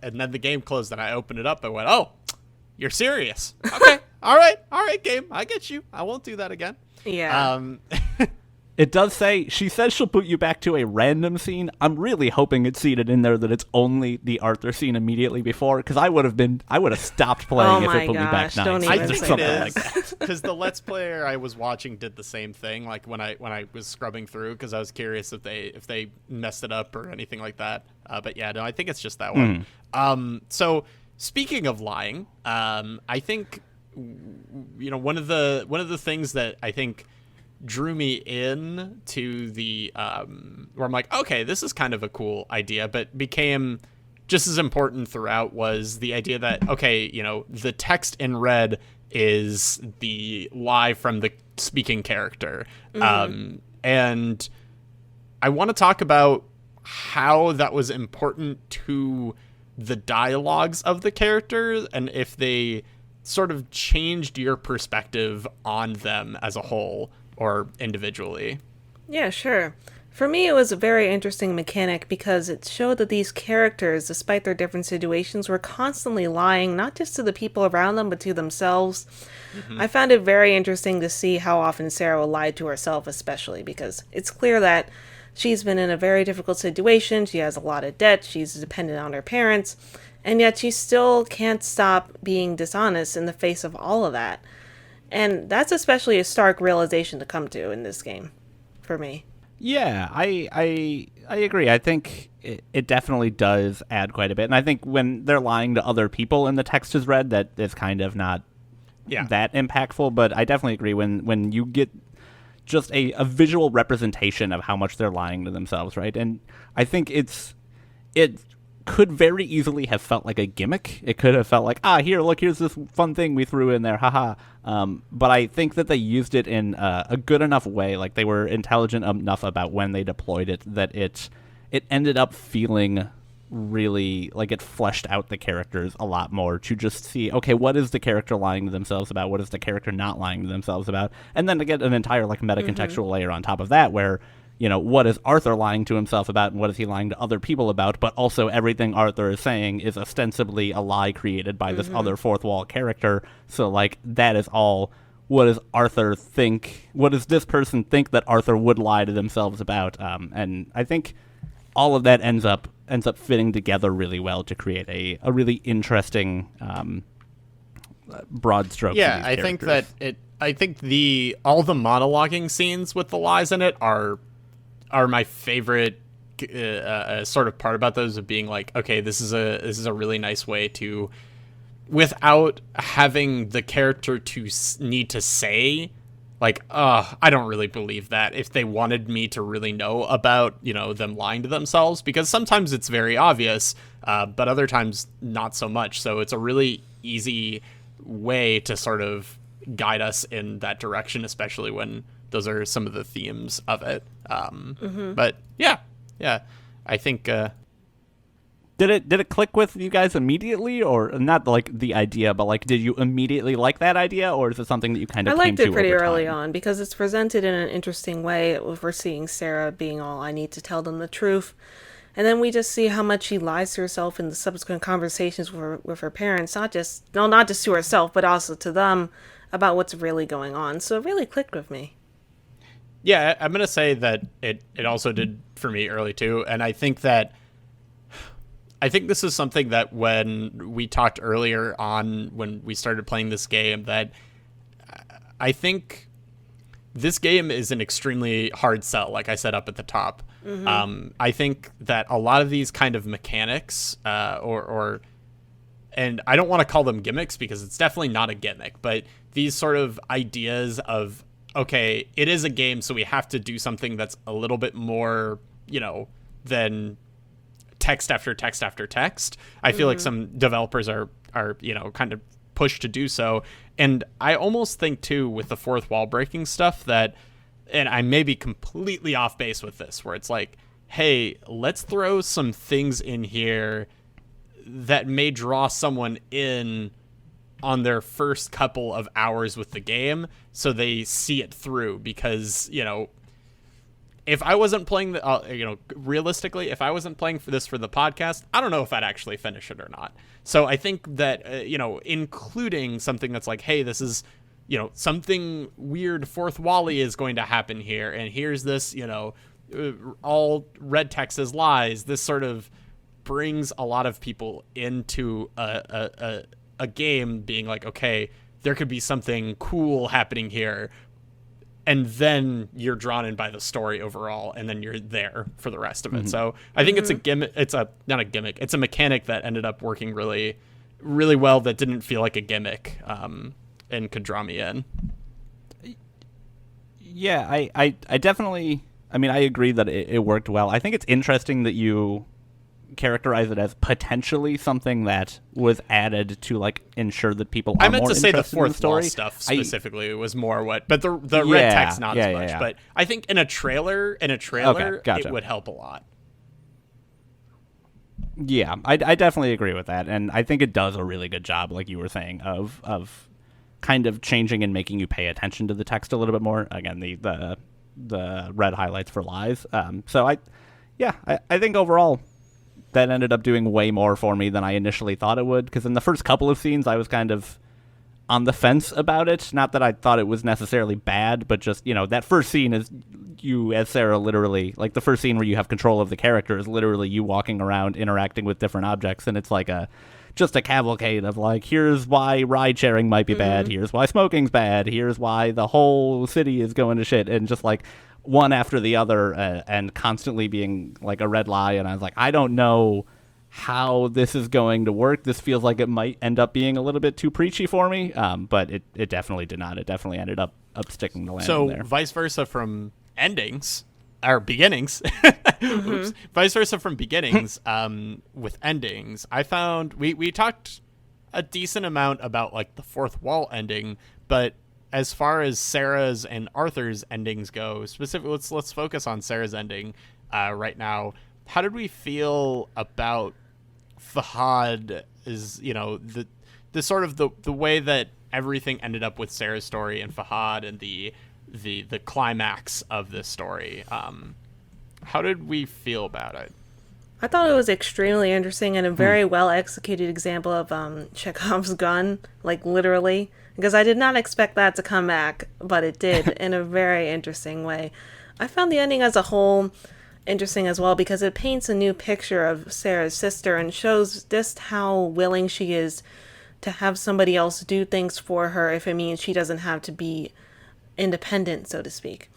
then the game closed, and I opened it up. I went, oh, you're serious? Okay, all right, game. I get you. I won't do that again. Yeah. It does say, she says she'll put you back to a random scene. I'm really hoping it's seated in there that it's only the Arthur scene immediately before, because I would have stopped playing if it put me back 9 don't even I scenes or think it something is, like that. because the Let's Player I was watching did the same thing. Like when I was scrubbing through, because I was curious if they messed it up or anything like that. But yeah, no, I think it's just that one. So speaking of lying, I think one of the things that I think drew me in to the where I'm like, okay, this is kind of a cool idea, but became just as important throughout was the idea that, okay, the text in red is the lie from the speaking character. And I want to talk about how that was important to the dialogues of the characters, and if they sort of changed your perspective on them as a whole or individually. Yeah, sure. For me, it was a very interesting mechanic because it showed that these characters, despite their different situations, were constantly lying, not just to the people around them, but to themselves. I found it very interesting to see how often Sarah lied to herself, especially because it's clear that she's been in a very difficult situation. She has a lot of debt. She's dependent on her parents. And yet she still can't stop being dishonest in the face of all of that. And that's especially a stark realization to come to in this game, for me. Yeah, I agree. I think it definitely does add quite a bit. And I think when they're lying to other people and the text is read, that is kind of not that impactful. But I definitely agree when you get just a visual representation of how much they're lying to themselves, right? And I think it could very easily have felt like a gimmick. It could have felt like, here's this fun thing we threw in there, haha. But I think that they used it in a good enough way, like they were intelligent enough about when they deployed it, that it ended up feeling really like it fleshed out the characters a lot more to just see, okay, what is the character lying to themselves about? What is the character not lying to themselves about? And then to get an entire like meta-contextual layer on top of that where, what is Arthur lying to himself about and what is he lying to other people about, but also everything Arthur is saying is ostensibly a lie created by this other fourth wall character. So, like, that is all, what does Arthur think, what does this person think that Arthur would lie to themselves about? And I think all of that ends up fitting together really well to create a really interesting broad stroke. Yeah, I think that all the monologuing scenes with the lies in it are my favorite sort of part about those, of being like, okay, this is a really nice way to, without having the character to need to say like, I don't really believe that, if they wanted me to really know about, them lying to themselves, because sometimes it's very obvious, but other times not so much. So it's a really easy way to sort of guide us in that direction, especially when those are some of the themes of it. But yeah, I think Did it click with you guys immediately, or not like the idea, but like did you immediately like that idea, or is it something that you kind of I came liked to it pretty over early time? on because it's presented in an interesting way. If we're seeing Sarah being all, I need to tell them the truth. And then we just see how much she lies to herself in the subsequent conversations with her parents, not just to herself, but also to them about what's really going on. So it really clicked with me. Yeah, I'm gonna say that it also did for me early too, and I think this is something that when we talked earlier on when we started playing this game, that I think this game is an extremely hard sell, like I said up at the top. I think that a lot of these kind of mechanics, and I don't want to call them gimmicks because it's definitely not a gimmick, but these sort of ideas of, okay, it is a game, so we have to do something that's a little bit more, than text after text after text. I feel like some developers are kind of pushed to do so. And I almost think too with the fourth wall breaking stuff that, and I may be completely off base with this, where it's like, hey, let's throw some things in here that may draw someone in on their first couple of hours with the game so they see it through. Because, if I wasn't playing realistically, if I wasn't playing for this for the podcast, I don't know if I'd actually finish it or not. So I think that, including something that's like, hey, this is, something weird fourth wally is going to happen here. And here's this, all red text is lies. This sort of brings a lot of people into a game being like, okay, there could be something cool happening here. And then you're drawn in by the story overall, and then you're there for the rest of it. So I think it's a gimmick. Not a gimmick. It's a mechanic that ended up working really, really well. That didn't feel like a gimmick, and could draw me in. Yeah, I definitely. I mean, I agree that it worked well. I think it's interesting that you characterize it as potentially something that was added to like ensure that people are I meant more to say the interested in fourth wall story. stuff specifically was more what, but the red text not as much. Yeah. But I think in a trailer, Okay, gotcha. it would help a lot. Yeah, I definitely agree with that, and I think it does a really good job, like you were saying, of kind of changing and making you pay attention to the text a little bit more. Again, the red highlights for lies. So I think overall that ended up doing way more for me than I initially thought it would, because in the first couple of scenes I was kind of on the fence about it. Not that I thought it was necessarily bad, but just, that first scene is you as Sarah literally, like the first scene where you have control of the character is literally you walking around interacting with different objects, and it's like just a cavalcade of like, here's why ride sharing might be bad, here's why smoking's bad, here's why the whole city is going to shit, and just like one after the other, and constantly being like a red lie. And I was like, I don't know how this is going to work. This feels like it might end up being a little bit too preachy for me, but it definitely did not. It definitely ended up sticking the landing So there. vice versa from endings or beginnings. Oops. Vice versa from beginnings. With endings, I found we talked a decent amount about like the fourth wall ending, but as far as Sarah's and Arthur's endings go, specifically, let's focus on Sarah's ending right now. How did we feel about Fahad? Is the sort of the way that everything ended up with Sarah's story and Fahad and the climax of this story? How did we feel about it? I thought it was extremely interesting and a very well executed example of Chekhov's gun, like literally, because I did not expect that to come back, but it did in a very interesting way. I found the ending as a whole interesting as well because it paints a new picture of Sarah's sister and shows just how willing she is to have somebody else do things for her if it means she doesn't have to be independent, so to speak.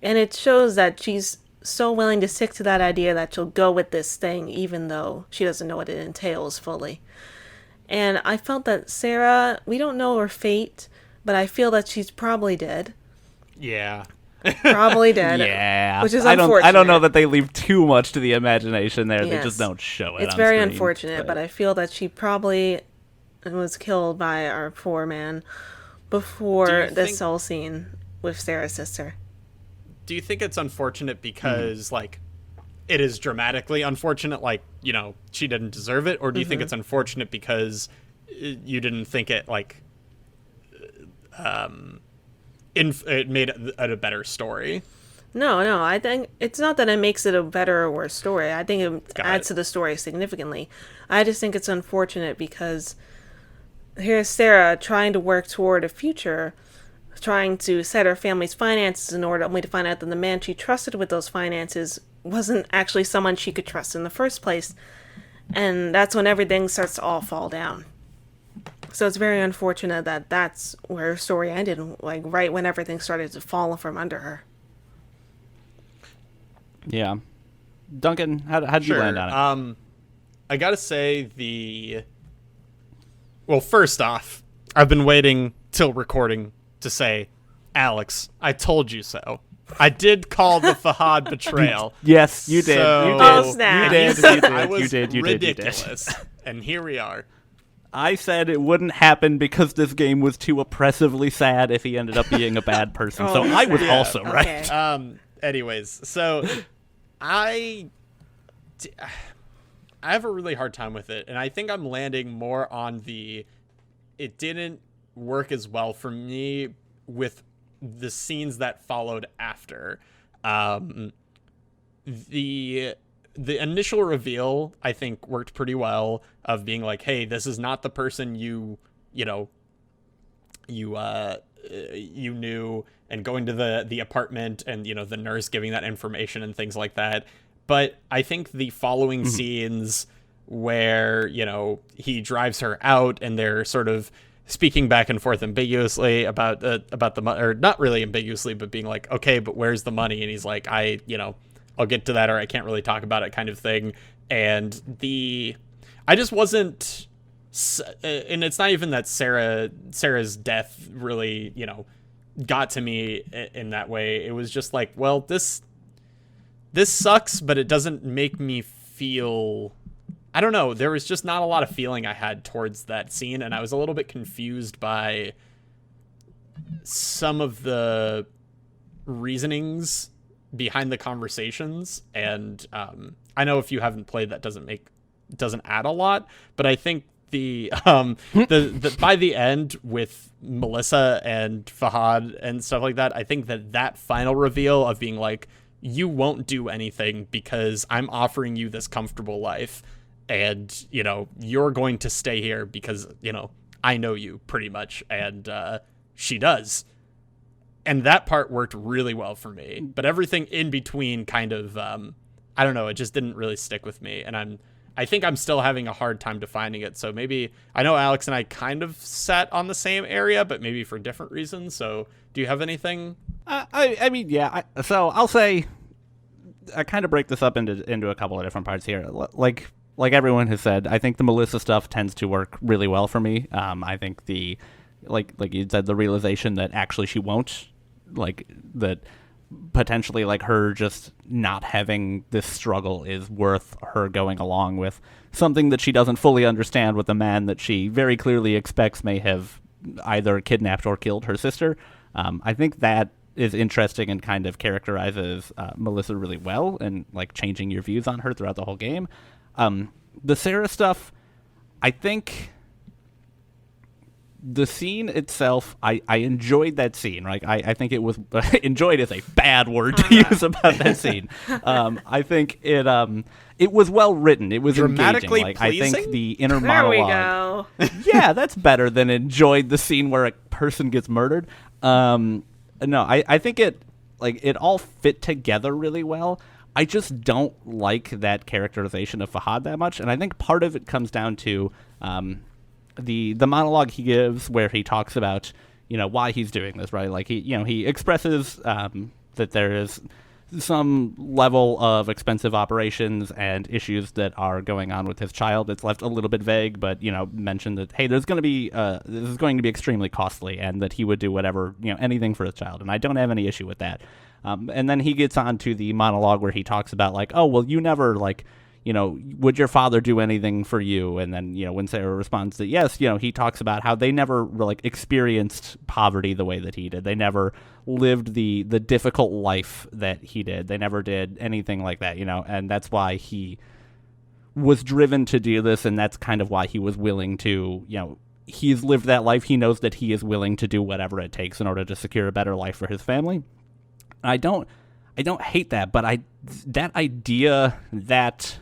And it shows that she's so willing to stick to that idea that she'll go with this thing even though she doesn't know what it entails fully. And I felt that Sarah, we don't know her fate, but I feel that she's probably dead. Yeah. Probably dead. Yeah. Which is unfortunate. I don't know that they leave too much to the imagination there. Yes. They just don't show it. It's on very screen, unfortunate, but I feel that she probably was killed by our poor man before this whole scene with Sarah's sister. Do you think it's unfortunate because like it is dramatically unfortunate, like, you know, she didn't deserve it, or do you think it's unfortunate because you didn't think it, like, it made it a better story? No, I think it's not that it makes it a better or worse story. I think it adds to the story significantly. I just think it's unfortunate because here's Sarah trying to work toward a future, trying to set her family's finances in order, only to find out that the man she trusted with those finances wasn't actually someone she could trust in the first place. And that's when everything starts to all fall down. So it's very unfortunate that that's where her story ended, like right when everything started to fall from under her. Yeah. Duncan, how did you land on it? I gotta say well, first off, I've been waiting till recording to say, Alex, I told you so. I did call the Fahad betrayal. Yes, you did. So, you did. Oh, snap. You did. You did. Ridiculous. And here we are. I said it wouldn't happen because this game was too oppressively sad if he ended up being a bad person. So I was also right. Okay. Anyways, so I have a really hard time with it, and I think I'm landing more on it didn't work as well for me with the scenes that followed after. The initial reveal, I think, worked pretty well, of being like, hey, this is not the person you knew, and going to the apartment, and, you know, the nurse giving that information and things like that. But I think the following scenes where, you know, he drives her out and they're sort of speaking back and forth ambiguously about the money, or not really ambiguously, but being like, okay, but where's the money? And he's like, I'll get to that, or I can't really talk about it, kind of thing. And I just wasn't, and it's not even that Sarah's death really, you know, got to me in that way. It was just like, well, this sucks, but it doesn't make me feel, I don't know. There was just not a lot of feeling I had towards that scene, and I was a little bit confused by some of the reasonings behind the conversations. And I know if you haven't played, that doesn't add a lot, but I think the by the end with Melissa and Fahad and stuff like that, I think that final reveal of being like, you won't do anything because I'm offering you this comfortable life, and, you know, you're going to stay here because, you know, I know you pretty much. And she does. And that part worked really well for me. But everything in between kind of, I don't know, it just didn't really stick with me. And I think I'm still having a hard time defining it. So maybe, I know Alex and I kind of sat on the same area, but maybe for different reasons. So do you have anything? I mean, yeah. So I'll say, I kind of break this up into a couple of different parts here. Like everyone has said, I think the Melissa stuff tends to work really well for me. I think like you said, the realization that actually she won't, like, that potentially, like, her just not having this struggle is worth her going along with something that she doesn't fully understand with a man that she very clearly expects may have either kidnapped or killed her sister. I think that is interesting and kind of characterizes Melissa really well, and, like, changing your views on her throughout the whole game. The Sarah stuff, I think the scene itself, I enjoyed that scene. Right? I think it was enjoyed is a bad word to use about that scene. I think it was well written. It was dramatically engaging. Like, pleasing? I think the inner There monologue. we go. Yeah, that's better than enjoyed the scene where a person gets murdered. No, I think it all fit together really well. I just don't like that characterization of Fahad that much, and I think part of it comes down to the monologue he gives, where he talks about, you know, why he's doing this, right? Like, he expresses that there is some level of expensive operations and issues that are going on with his child. It's left a little bit vague, but, you know, mentioned that, hey, this is going to be extremely costly, and that he would do whatever, you know, anything for his child, and I don't have any issue with that. And then he gets on to the monologue where he talks about, like, oh, well, you never would your father do anything for you? And then, when Sarah responds that yes, he talks about how they never like experienced poverty the way that he did. They never lived the difficult life that he did. They never did anything like that, and that's why he was driven to do this, and that's kind of why he was willing to, he's lived that life. He knows that he is willing to do whatever it takes in order to secure a better life for his family. I don't hate that, but that idea, that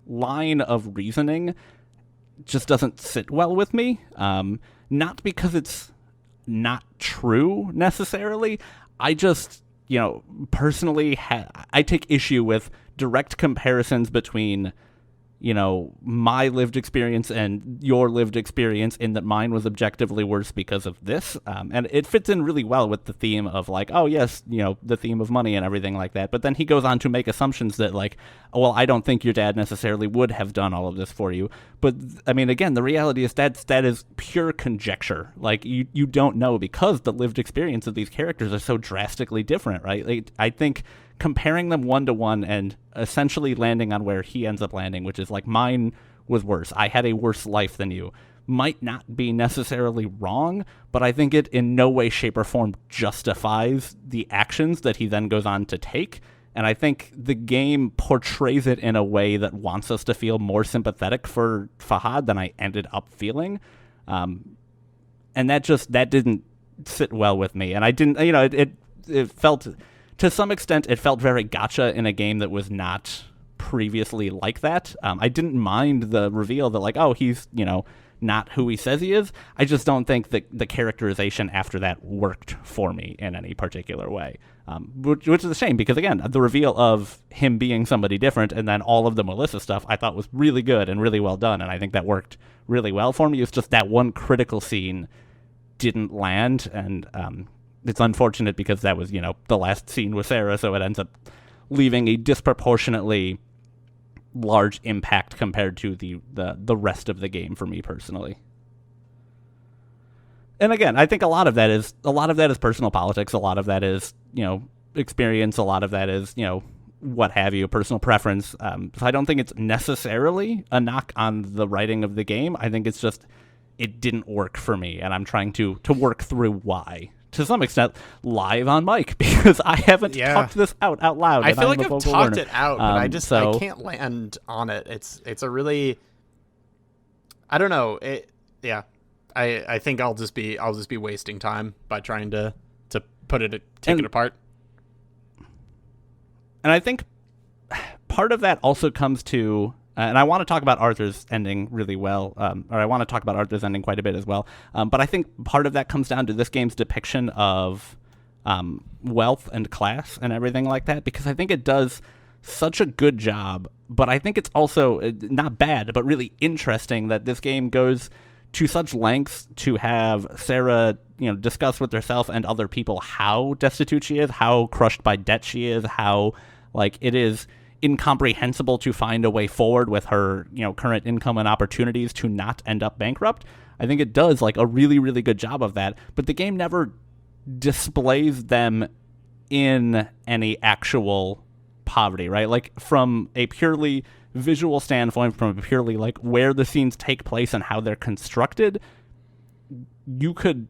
line of reasoning just doesn't sit well with me. Not because it's not true necessarily. I just, personally, I take issue with direct comparisons between my lived experience and your lived experience, in that mine was objectively worse because of this. And it fits in really well with the theme of like, oh yes, the theme of money and everything like that. But then he goes on to make assumptions that like, oh, well, I don't think your dad necessarily would have done all of this for you. But I mean, again, the reality is that is pure conjecture. Like you don't know, because the lived experience of these characters are so drastically different, right? Like, I think comparing them one-to-one and essentially landing on where he ends up landing, which is like, mine was worse, I had a worse life than you, might not be necessarily wrong, but I think it in no way, shape, or form justifies the actions that he then goes on to take. And I think the game portrays it in a way that wants us to feel more sympathetic for Fahad than I ended up feeling. And that didn't sit well with me. And I didn't, it felt, to some extent, it felt very gacha in a game that was not previously like that. I didn't mind the reveal that like, oh, he's, not who he says he is. I just don't think that the characterization after that worked for me in any particular way, which is a shame, because again, the reveal of him being somebody different and then all of the Melissa stuff I thought was really good and really well done, and I think that worked really well for me. It's just that one critical scene didn't land, and it's unfortunate because that was, the last scene with Sarah, so it ends up leaving a disproportionately large impact compared to the rest of the game for me personally. And again, I think a lot of that is personal politics, a lot of that is, experience, a lot of that is, what have you, personal preference. So I don't think it's necessarily a knock on the writing of the game. I think it's just, it didn't work for me, and I'm trying to work through why, to some extent, live on mic, because I haven't talked this out loud. I feel like I've talked learner. it out, but I can't land on it. It's a really, I don't know. I think I'll just be wasting time by trying to take it apart. And I think part of that also comes to, and I want to talk about Arthur's ending really well, or I want to talk about Arthur's ending quite a bit as well. But I think part of that comes down to this game's depiction of wealth and class and everything like that, because I think it does such a good job. But I think it's also not bad, but really interesting that this game goes to such lengths to have Sarah, discuss with herself and other people how destitute she is, how crushed by debt she is, how like it is incomprehensible to find a way forward with her, current income and opportunities to not end up bankrupt. I think it does like a really, really good job of that, but the game never displays them in any actual poverty, right? Like from a purely visual standpoint, from a purely like where the scenes take place and how they're constructed, you could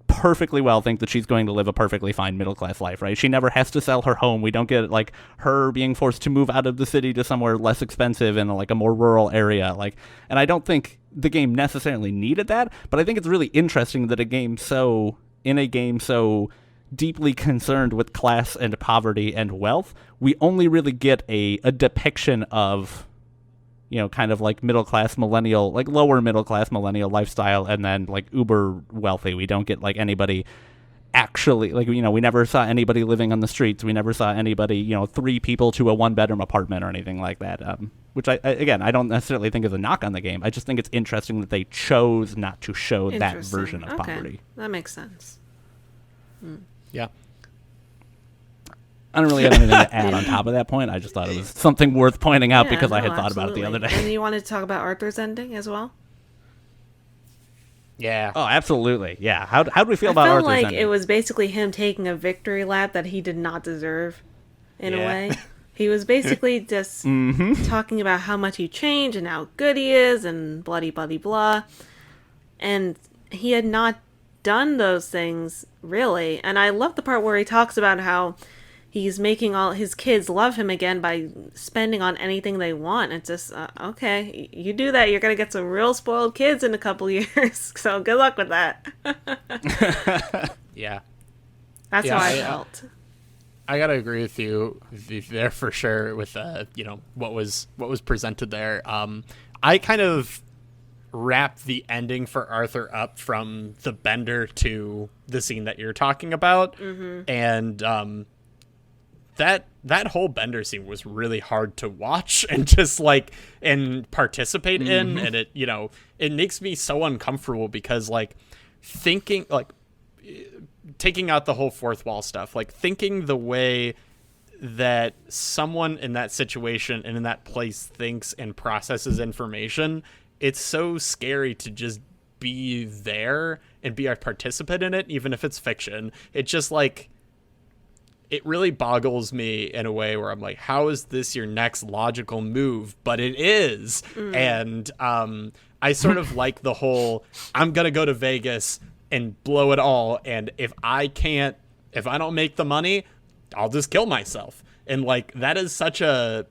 perfectly well think that she's going to live a perfectly fine middle-class life, right? She never has to sell her home. We don't get like her being forced to move out of the city to somewhere less expensive in like a more rural area. Like, and I don't think the game necessarily needed that, but I think it's really interesting that in a game so deeply concerned with class and poverty and wealth, we only really get a depiction of, kind of like middle-class millennial, like lower middle-class millennial lifestyle, and then like uber wealthy. We don't get like anybody actually, like, we never saw anybody living on the streets. We never saw anybody, 3 people to a 1-bedroom apartment or anything like that, which I don't necessarily think is a knock on the game. I just think it's interesting that they chose not to show that version of poverty. That makes sense. Yeah. I don't really have anything to add on top of that point. I just thought it was something worth pointing out because I had thought about it the other day. And you wanted to talk about Arthur's ending as well? Yeah. Oh, absolutely. Yeah. How do we feel about Arthur's ending? I felt like it was basically him taking a victory lap that he did not deserve, in a way. He was basically just talking about how much he changed and how good he is and bloody bloody blah. And he had not done those things, really. And I love the part where he talks about how he's making all his kids love him again by spending on anything they want. It's just, okay, you do that, you're going to get some real spoiled kids in a couple years. So good luck with that. Yeah. That's how I felt. I gotta agree with you there for sure with what was presented there. I kind of wrapped the ending for Arthur up from the bender to the scene that you're talking about, and that whole bender scene was really hard to watch and just and participate in, and it makes me so uncomfortable because thinking taking out the whole fourth wall stuff, thinking the way that someone in that situation and in that place thinks and processes information, it's so scary to just be there and be a participant in it, even if it's fiction. It just it really boggles me in a way where I'm like, how is this your next logical move? But it is. And I sort of like the whole, I'm going to go to Vegas and blow it all, and if I don't make the money, I'll just kill myself. And that is such a,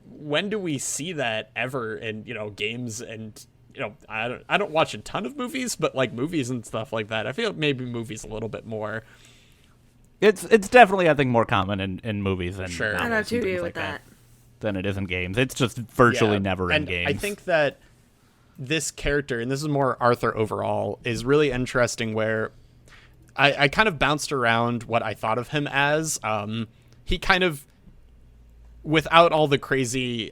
when do we see that ever in games? And I don't watch a ton of movies, but movies and stuff like that, I feel maybe movies a little bit more. It's definitely, I think, more common in movies and sure. I don't agree with that than it is in games. It's just virtually never in games. I think that this character, and this is more Arthur overall, is really interesting where I kind of bounced around what I thought of him as. He kind of, without all the crazy,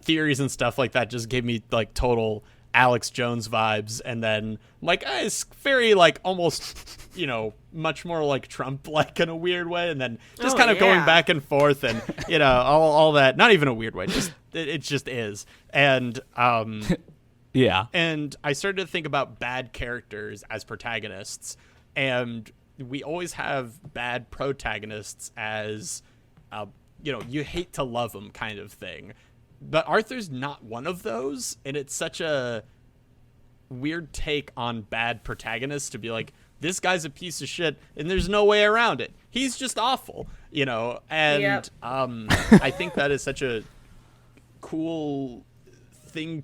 theories and stuff like that, just gave me total Alex Jones vibes. And then it's very almost, much more Trump in a weird way. And then just kind of going back and forth and, all that, not even a weird way, just it just is. And yeah. And I started to think about bad characters as protagonists, and we always have bad protagonists as you hate to love them kind of thing. But Arthur's not one of those, and it's such a weird take on bad protagonists to be this guy's a piece of shit and there's no way around it. He's just awful, and I think that is such a cool thing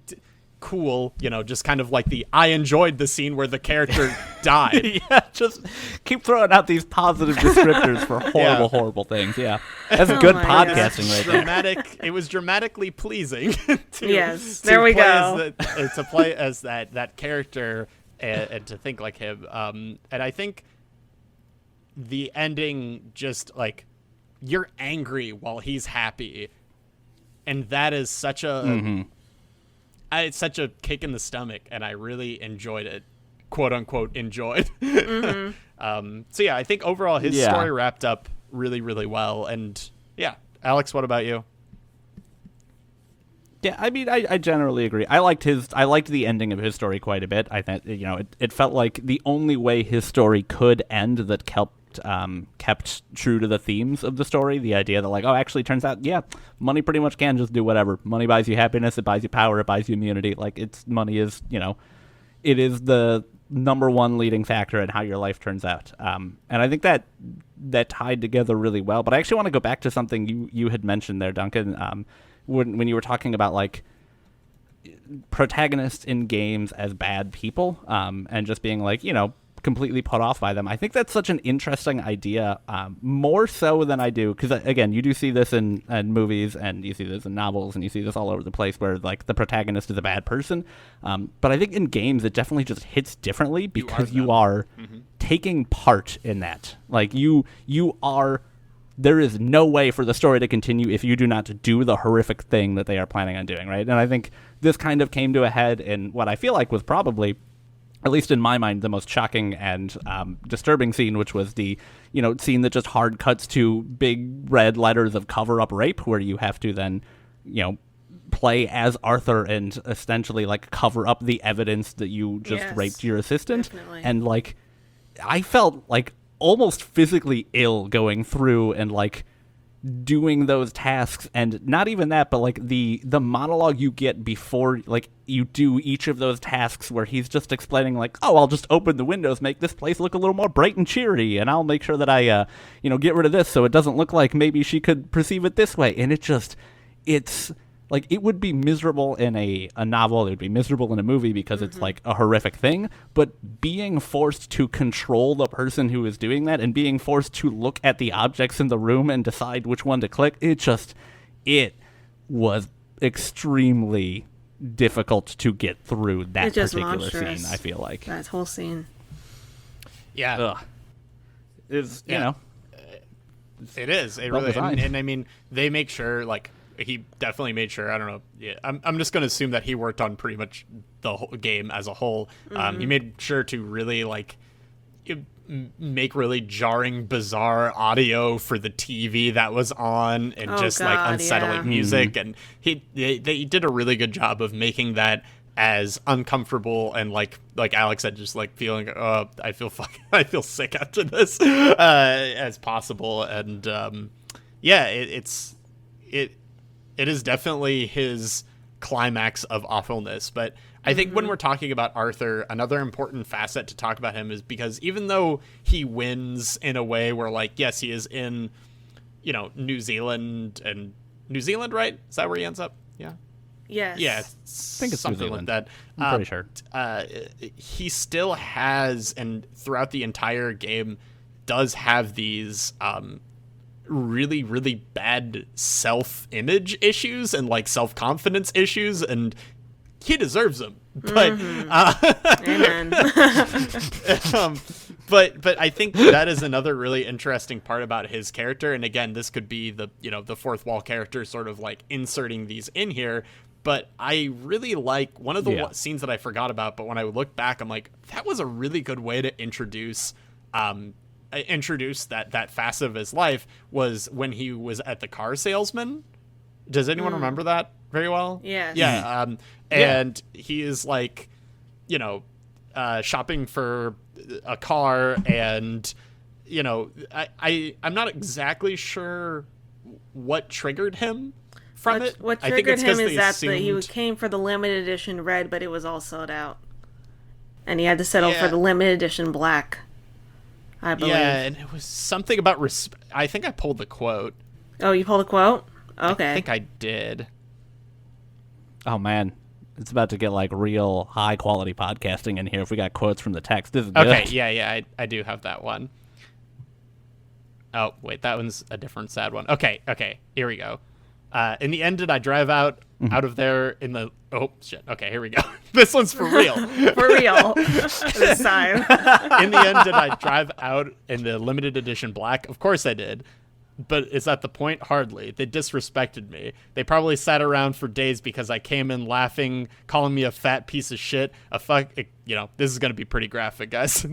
just kind of I enjoyed the scene where the character died. Yeah, just keep throwing out these positive descriptors for horrible things. Yeah, that's good podcasting right there. Dramatic. It was dramatically pleasing. To play as that character and to think like him. And I think the ending just you're angry while he's happy, and that is such a. It's such a kick in the stomach, and I really enjoyed it, quote unquote enjoyed. So yeah, I think overall his story wrapped up really, really well. And yeah, Alex, what about you? Yeah, I mean, I generally agree. I liked the ending of his story quite a bit. I think it felt like the only way his story could end that kept true to the themes of the story. The idea that actually turns out, money pretty much can just do whatever. Money buys you happiness, it buys you power, it buys you immunity. Money is, it is the number one leading factor in how your life turns out. And I think that tied together really well. But I actually want to go back to something you had mentioned there, Duncan, when you were talking about protagonists in games as bad people, and just being completely put off by them. I think that's such an interesting idea, more so than I do, because again, you do see this in movies, and you see this in novels, and you see this all over the place where the protagonist is a bad person. But I think in games it definitely just hits differently because you are taking part in that. You are. There is no way for the story to continue if you do not do the horrific thing that they are planning on doing, right? And I think this kind of came to a head in what I feel like was probably, at least in my mind, the most shocking and disturbing scene, which was the scene that just hard cuts to big red letters of cover-up rape, where you have to then play as Arthur and essentially cover up the evidence that you just raped your assistant. Definitely. And I felt almost physically ill going through and like doing those tasks. And not even that, but like the monologue you get before like you do each of those tasks, where he's just explaining like, oh, I'll just open the windows, make this place look a little more bright and cheery, and I'll make sure that I get rid of this so it doesn't look like maybe she could perceive it this way. And it's like, it would be miserable in a novel, it would be miserable in a movie because it's like a horrific thing, but being forced to control the person who is doing that and being forced to look at the objects in the room and decide which one to click, it was extremely difficult to get through that particular scene, I feel like. That whole scene. Yeah. Ugh. It's, you know. It is. It really, and I mean, they make sure, like, he definitely made sure. I don't know. Yeah, I'm just gonna assume that he worked on pretty much the whole game as a whole. He made sure to really like make really jarring, bizarre audio for the TV that was on, and like unsettling music. And they did a really good job of making that as uncomfortable and like Alex said, just like feeling I feel sick after this as possible. And it is definitely his climax of awfulness. But I think when we're talking about Arthur, another important facet to talk about him is because even though he wins in a way where, like, yes, he is in, New Zealand, right? Is that where he ends up? Yeah. Yes. Yeah. I think it's something like that. I'm pretty sure. He still has, and throughout the entire game, does have these really, really bad self-image issues and like self-confidence issues, and he deserves them. But Amen. but I think that is another really interesting part about his character. And again, this could be the the fourth wall character sort of like inserting these in here. But I really like one of the scenes that I forgot about, but when I look back, I'm like, that was a really good way to introduce that facet of his life, was when he was at the car salesman. Does anyone remember that very well? Yes. Yeah. And he is like, shopping for a car, and I'm not exactly sure what triggered him from it. What triggered him is that he came for the limited edition red, but it was all sold out, and he had to settle for the limited edition black, I believe. Yeah, and it was something about I think I pulled the quote. Oh, you pulled a quote? Okay. I think I did. Oh, man. It's about to get, like, real high-quality podcasting in here if we got quotes from the text. This is good. Okay, yeah, I do have that one. Oh, wait, that one's a different sad one. Okay, here we go. In the end, did I drive out of there in the... Oh, shit. Okay, here we go. This one's for real. For real. This time. In the end, did I drive out in the limited edition black? Of course I did. But is that the point? Hardly. They disrespected me. They probably sat around for days because I came in laughing, calling me a fat piece of shit, this is going to be pretty graphic, guys.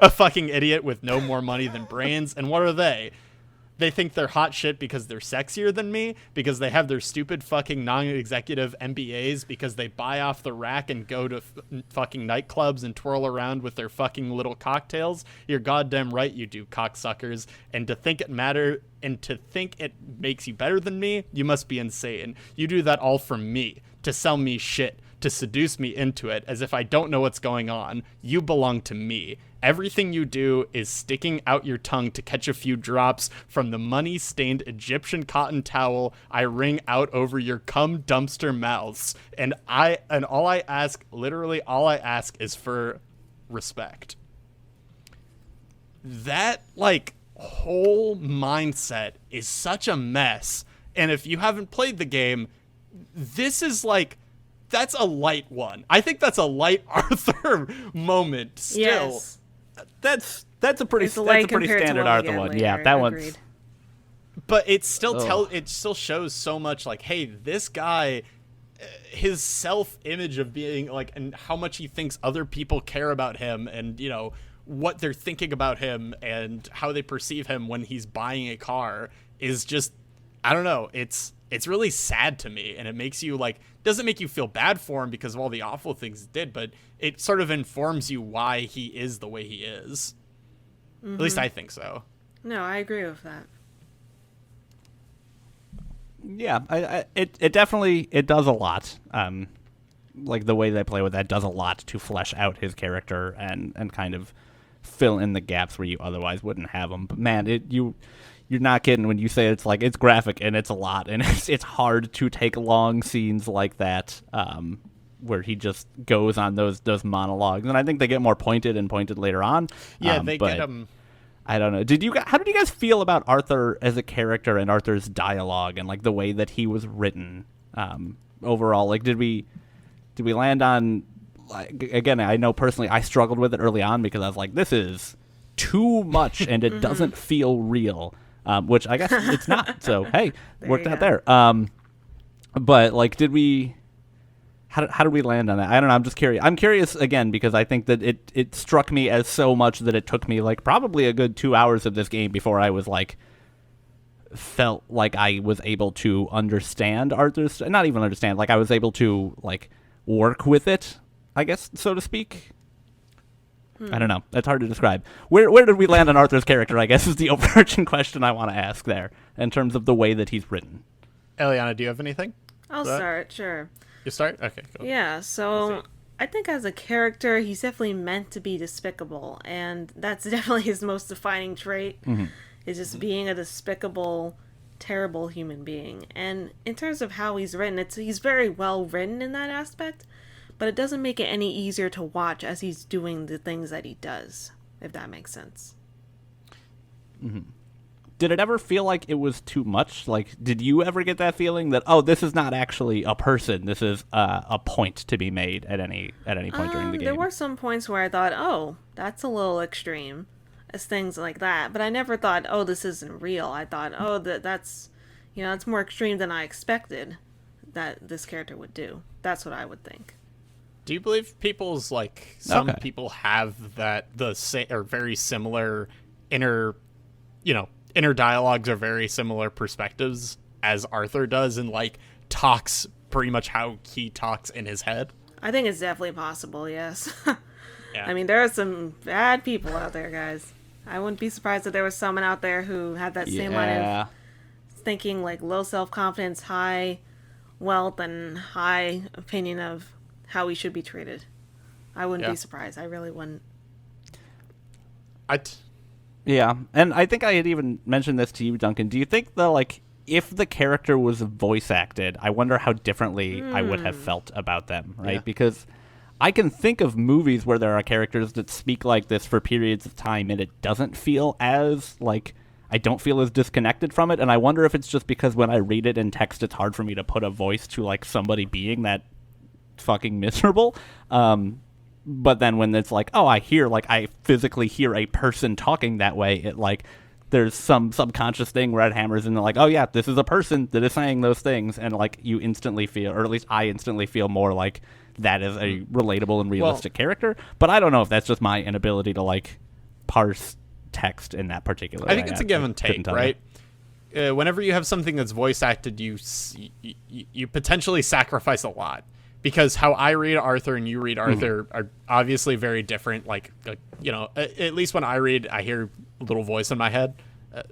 A fucking idiot with no more money than brains. And what are they? They think they're hot shit because they're sexier than me, because they have their stupid fucking non-executive MBAs, because they buy off the rack and go to fucking nightclubs and twirl around with their fucking little cocktails. You're goddamn right you do, cocksuckers. And to think it makes you better than me, you must be insane. You do that all for me, to sell me shit, to seduce me into it, as if I don't know what's going on. You belong to me. Everything you do is sticking out your tongue to catch a few drops from the money-stained Egyptian cotton towel I wring out over your cum dumpster mouths. And all I ask is for respect. That, like, whole mindset is such a mess. And if you haven't played the game, this is like... That's a light one. I think that's a light Arthur moment still. Yes. That's a pretty standard Arthur one. Yeah, that one's. But it still it still shows so much, like, hey, this guy, his self-image of being like, and how much he thinks other people care about him, and what they're thinking about him and how they perceive him when he's buying a car is just, I don't know. It's really sad to me, and it makes you like, doesn't make you feel bad for him because of all the awful things he did, but it sort of informs you why he is the way he is. At least I think so. No, I agree with that. Yeah, it definitely it does a lot. Like the way they play with that does a lot to flesh out his character and kind of fill in the gaps where you otherwise wouldn't have them. But man, you're not kidding when you say it's like it's graphic and it's a lot, and it's hard to take long scenes like that where he just goes on those monologues, and I think they get more pointed later on. Yeah, they get them. I don't know. How did you guys feel about Arthur as a character and Arthur's dialogue and like the way that he was written overall? Like, did we land on? Like, again, I know personally I struggled with it early on because I was like, this is too much and it doesn't feel real, which I guess it's not. So hey, worked out there. But like, did we? How did we land on that? I don't know. I'm just curious. I'm curious again because I think that it struck me as so much that it took me like probably a good 2 hours of this game before I was like felt like I was able to understand Arthur's, not even understand, like I was able to like work with it, I guess, so to speak. I don't know. That's hard to describe. Where did we land on Arthur's character, I guess, is the overarching question I want to ask there in terms of the way that he's written. Eliana, do you have anything? I'll start, sure. You start? Okay, cool. Yeah, so I think as a character, he's definitely meant to be despicable, and that's definitely his most defining trait, is just being a despicable, terrible human being. And in terms of how he's written, he's very well written in that aspect, but it doesn't make it any easier to watch as he's doing the things that he does, if that makes sense. Did it ever feel like it was too much? Like, did you ever get that feeling that, oh, this is not actually a person, this is a point to be made at any point during the game? There were some points where I thought, oh, that's a little extreme, as things like that. But I never thought, oh, this isn't real. I thought, oh, that's more extreme than I expected that this character would do. That's what I would think. Do you believe people's like some people have that or very similar inner dialogues or very similar perspectives as Arthur does, and like talks pretty much how he talks in his head? I think it's definitely possible, yes. Yeah. I mean, there are some bad people out there, guys. I wouldn't be surprised if there was someone out there who had that same line of thinking, like low self-confidence, high wealth, and high opinion of how he should be treated. I wouldn't be surprised. I really wouldn't. Yeah, and I think I had even mentioned this to you, Duncan. Do you think if the character was voice acted, I wonder how differently I would have felt about them, right? Yeah. Because I can think of movies where there are characters that speak like this for periods of time, and it doesn't feel as, I don't feel as disconnected from it, and I wonder if it's just because when I read it in text, it's hard for me to put a voice to, somebody being that fucking miserable. But then when it's I physically hear a person talking that way, it there's some subconscious thing where it hammers in oh yeah, this is a person that is saying those things, and you instantly feel, or at least I instantly feel more like that is a relatable and realistic character. But I don't know if that's just my inability to parse text in that particular way. I think it's a give and take, right? Whenever you have something that's voice acted, you potentially sacrifice a lot. Because how I read Arthur and you read Arthur are obviously very different. At least when I read, I hear a little voice in my head.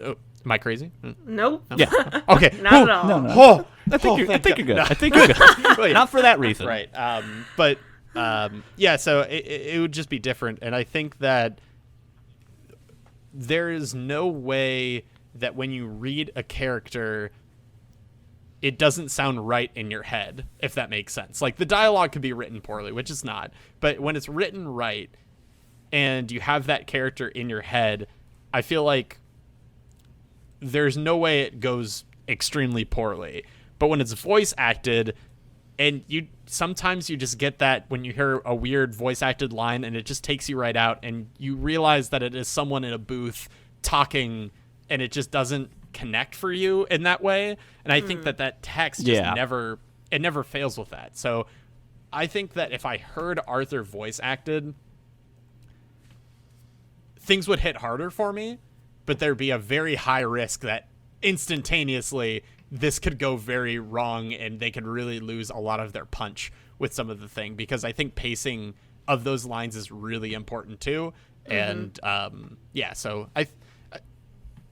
Am I crazy? Nope. Yeah. Okay. Not at all. No. Oh, I think you're good. No. I think you're good. Not for that reason. Right. So it would just be different. And I think that there is no way that when you read a character, it doesn't sound right in your head, if that makes sense. The dialogue could be written poorly, which is not. But when it's written right and you have that character in your head, I feel like there's no way it goes extremely poorly. But when it's voice acted, and sometimes you just get that when you hear a weird voice acted line and it just takes you right out, and you realize that it is someone in a booth talking, and it just doesn't connect for you in that way. And I think that text just never fails with that. So I think that if I heard Arthur voice acted, things would hit harder for me, but there'd be a very high risk that instantaneously this could go very wrong and they could really lose a lot of their punch with some of the thing, because I think pacing of those lines is really important too. And so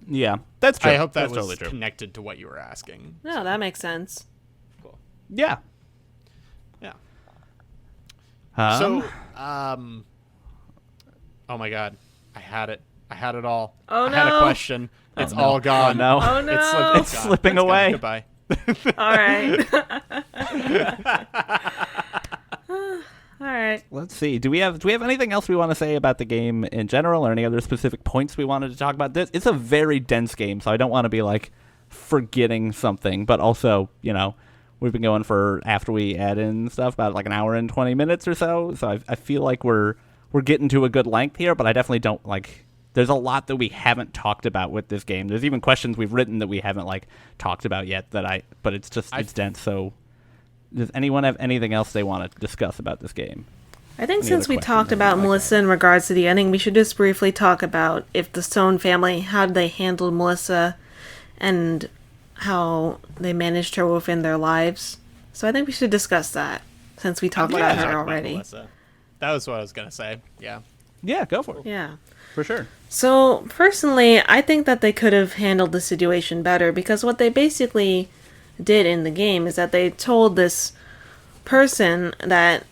Yeah, that's true. I hope that that's was totally true. connected to what you were asking. No, that makes sense. Cool. Yeah. Yeah. Um, So, oh my God, I had it all. Oh, I had a no. question. It's no. all gone. Oh, no. Oh, no. It's slipping away. Goodbye. All right. All right. Let's see. Do we have anything else we want to say about the game in general, or any other specific points we wanted to talk about? This it's a very dense game, so I don't want to be like forgetting something. But also, we've been going for, after we add in stuff, about like an hour and 20 minutes or so. So I feel like we're getting to a good length here. But I definitely don't like. There's a lot that we haven't talked about with this game. There's even questions we've written that we haven't like talked about yet. But it's dense. So. Does anyone have anything else they want to discuss about this game? I think Any since other we questions talked or about anything like Melissa in regards to the ending, we should just briefly talk about if the Stone family, how they handled Melissa and how they managed her within their lives. So I think we should discuss that since we talked about her already. Melissa. That was what I was going to say. Yeah. Yeah, go for it. Yeah. For sure. So personally, I think that they could have handled the situation better because what they basically did in the game is that they told this person that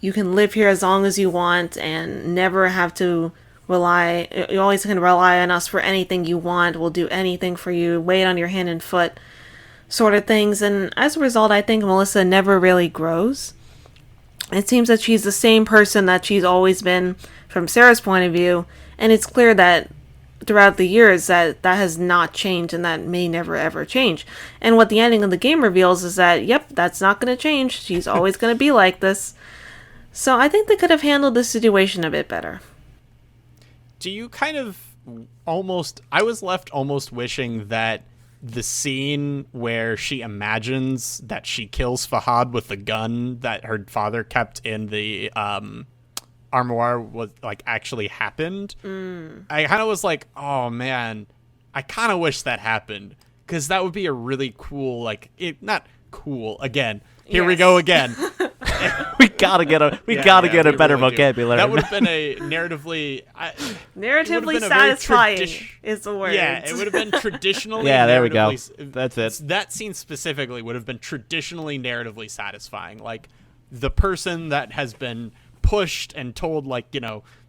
you can live here as long as you want and never have to you always can rely on us for anything you want, we'll do anything for you, wait on your hand and foot sort of things. And as a result, I think Melissa never really grows. It seems that she's the same person that she's always been from Sarah's point of view, and it's clear that throughout the years that has not changed and that may never ever change. And what the ending of the game reveals is that, yep, that's not going to change. She's always going to be like this. So I think they could have handled this situation a bit better. Do you kind of I was left almost wishing that the scene where she imagines that she kills Fahad with the gun that her father kept in the armoire was like actually happened. I kind of was like, oh man, I kind of wish that happened because that would be a really cool, not cool again. Here we go again. we gotta get a better really vocabulary. That would have been a narratively satisfying is the word. Yeah, it would have been traditionally. Yeah, there we go. That's it. That scene specifically would have been traditionally narratively satisfying. Like the person that has been pushed and told,